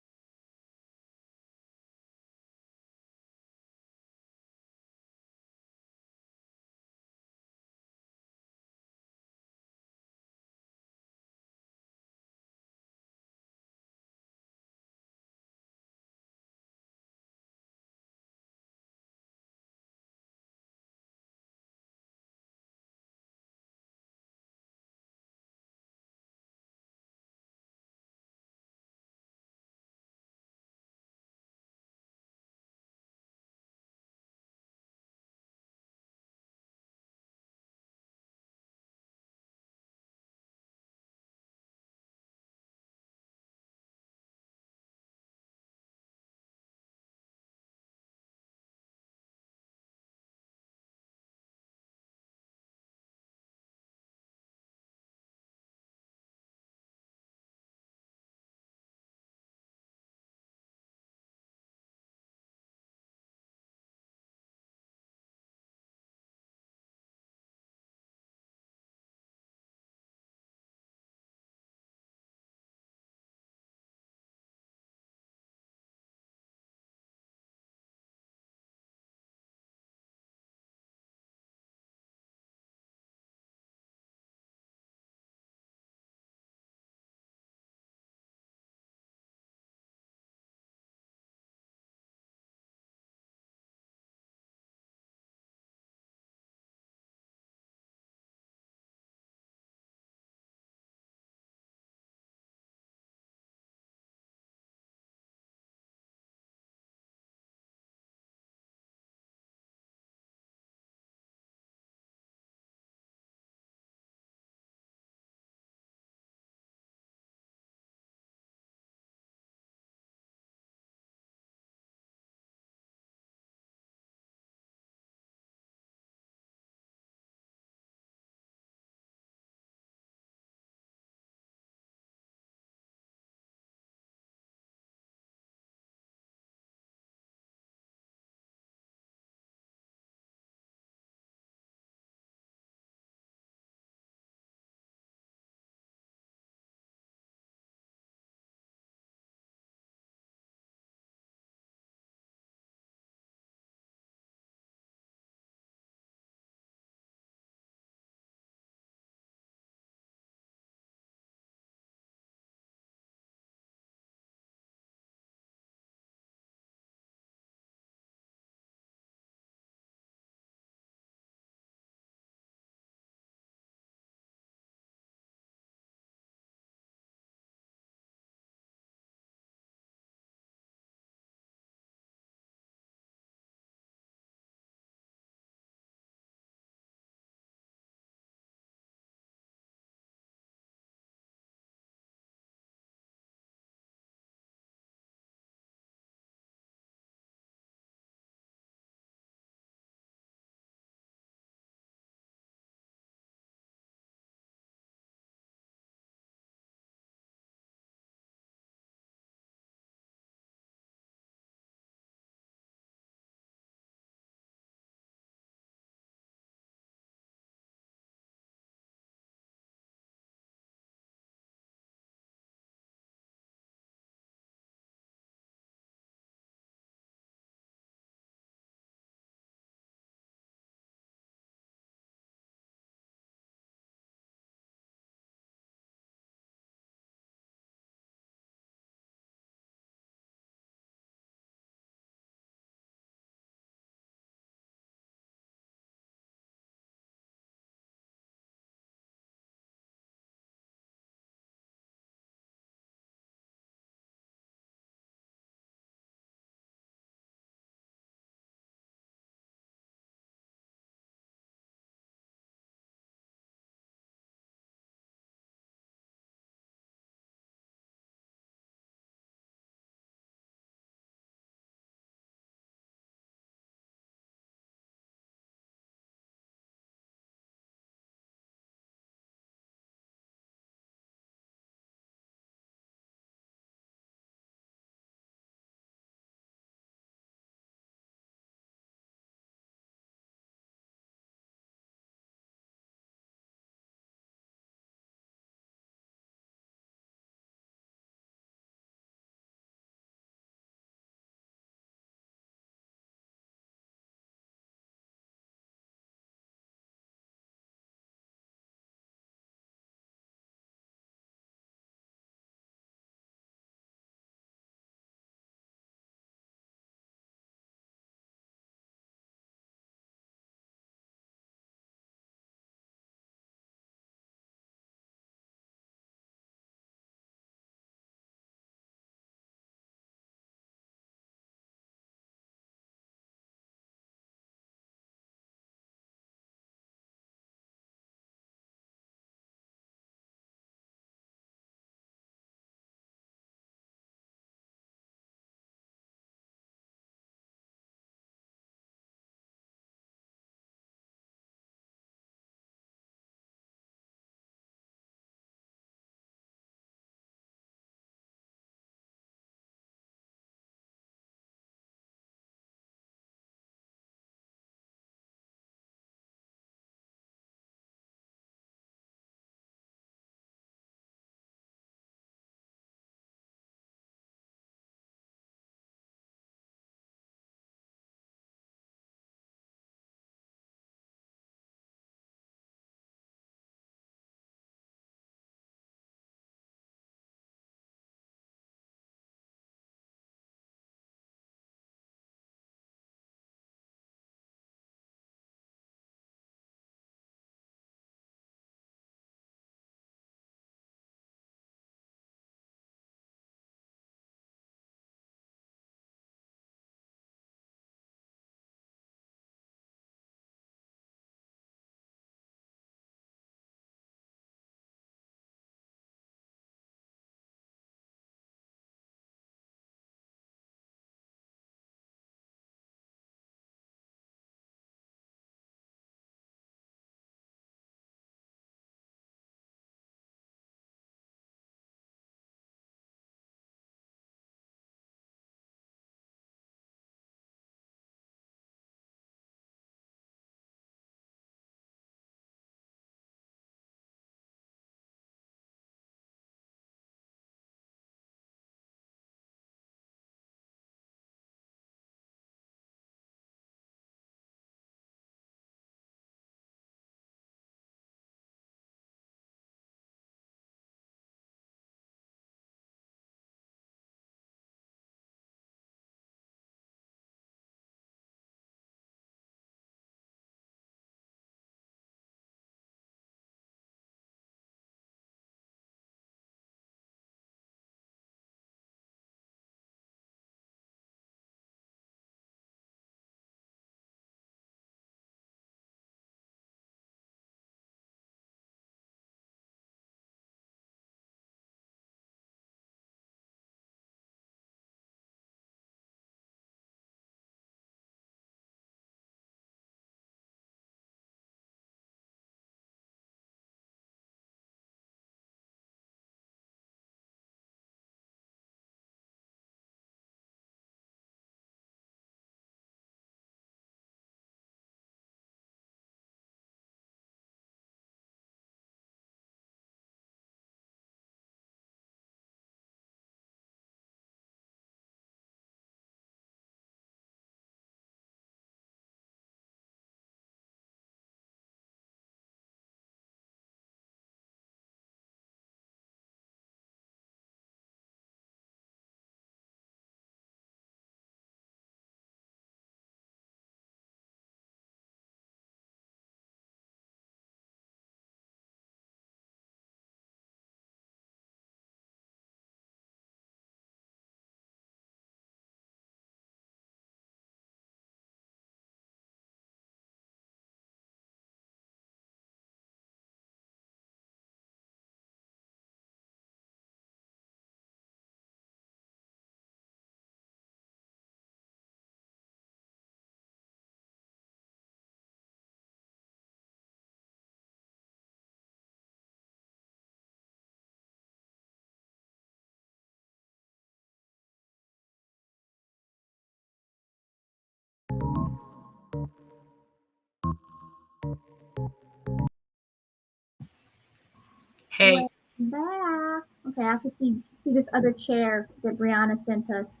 Hey, Back. Okay, I have to see this other chair that Brianna sent us.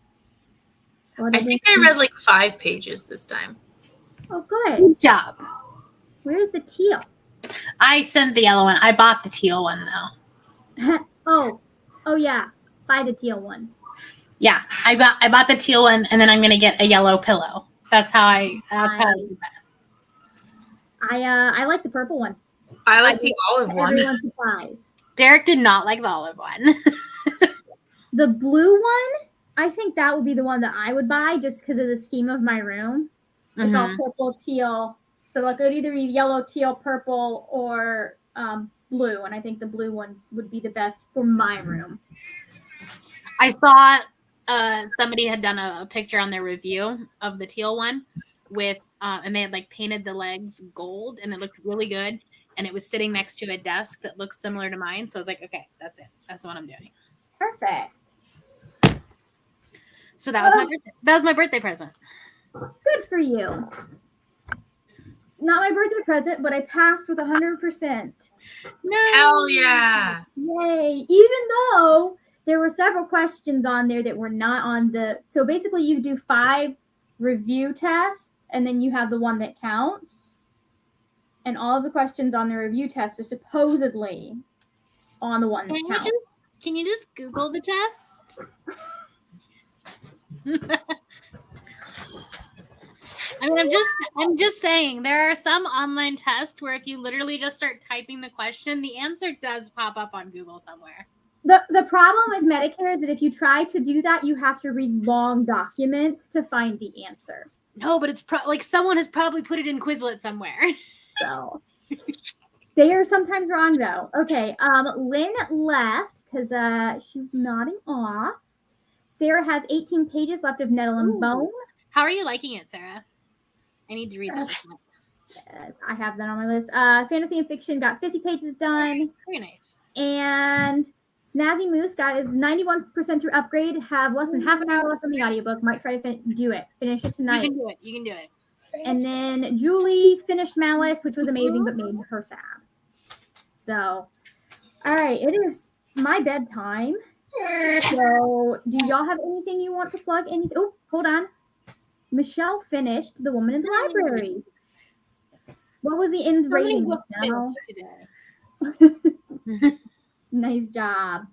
What I did think it I do? read like 5 pages this time. Oh, good. Good job. Where's the teal? I sent the yellow one. I bought the teal one though. Oh yeah. Buy the teal one. Yeah, I bought the teal one, and then I'm gonna get a yellow pillow. That's how I do that. I like the purple one. I like the olive one. Everyone's surprise. Derek did not like the olive one. The blue one, I think that would be the one that I would buy just because of the scheme of my room. It's all purple, teal. So like it would either be yellow, teal, purple, or blue. And I think the blue one would be the best for my room. I saw somebody had done a picture on their review of the teal one with and they had like painted the legs gold and it looked really good. And it was sitting next to a desk that looks similar to mine. So I was like, okay, that's it. That's what I'm doing. Perfect. So that was my birthday present. Good for you. Not my birthday present, but I passed with 100%. No. Hell yeah. Yay. Even though there were several questions on there that were not on the. So basically, you do 5 review tests, and then you have the one that counts. And all of the questions on the review test are supposedly on the one that counts. Can you just Google the test? I mean, I'm just saying there are some online tests where if you literally just start typing the question, the answer does pop up on Google somewhere. The problem with Medicare is that if you try to do that, you have to read long documents to find the answer. No, but it's like someone has probably put it in Quizlet somewhere. So they are sometimes wrong though. Okay, Lynn left because she was nodding off. Sarah has 18 pages left of Nettle and Bone. How are you liking it, Sarah? I need to read that. Yes, I have that on my list. Fantasy and Fiction got 50 pages done. Very nice. And Snazzy Moose got is 91% through upgrade. Have less than half an hour left on the audiobook. Might try to do it. Finish it tonight. You can do it. And then Julie finished Malice, which was amazing, but made her sad. So, all right, it is my bedtime. So, do y'all have anything you want to plug? Anything? Oh, hold on. Michelle finished The Woman in the Library. What was the end rating? Books Michelle? today. Nice job.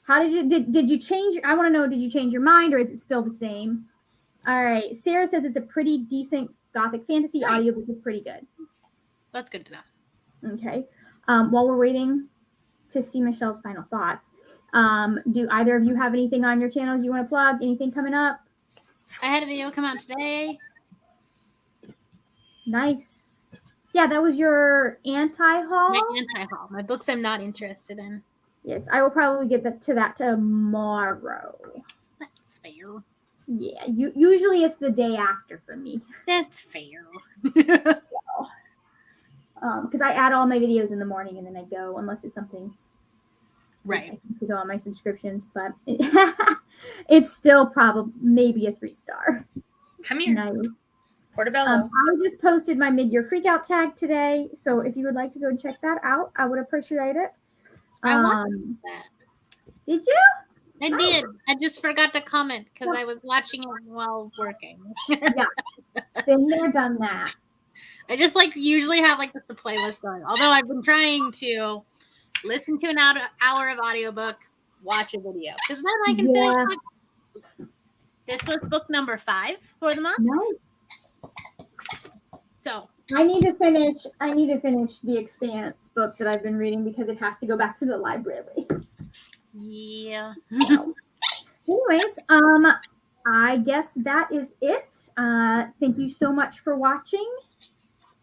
How did you change? I want to know, did you change your mind or is it still the same? All right. Sarah says it's a pretty decent gothic fantasy. Right. Audiobook is pretty good. That's good to know. Okay. While we're waiting to see Michelle's final thoughts, do either of you have anything on your channels you want to plug? Anything coming up? I had a video come out today. Nice. Yeah, that was your anti-haul. My anti-haul. My books I'm not interested in. Yes, I will probably get to that tomorrow. That's fair. Yeah, usually it's the day after for me. That's fair. Because I add all my videos in the morning and then I go, unless it's something Right. I go on my subscriptions, but it's still probably maybe a 3-star. Come here. Nice. Portobello. I just posted my mid-year freakout tag today, so if you would like to go and check that out, I would appreciate it. I watched that. Did you? I did. I just forgot to comment because I was watching it while working. Yeah. Been there, done that. I just usually have just the playlist going. Although I've been trying to listen to an hour of audiobook, watch a video. Because then I can finish. This was book number 5 for the month. Nice. So I need to finish The Expanse book that I've been reading because it has to go back to the library. yeah. Anyways, I guess that is it. Thank you so much for watching.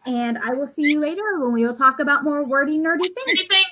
And I will see you later when we will talk about more wordy, nerdy things. Anything?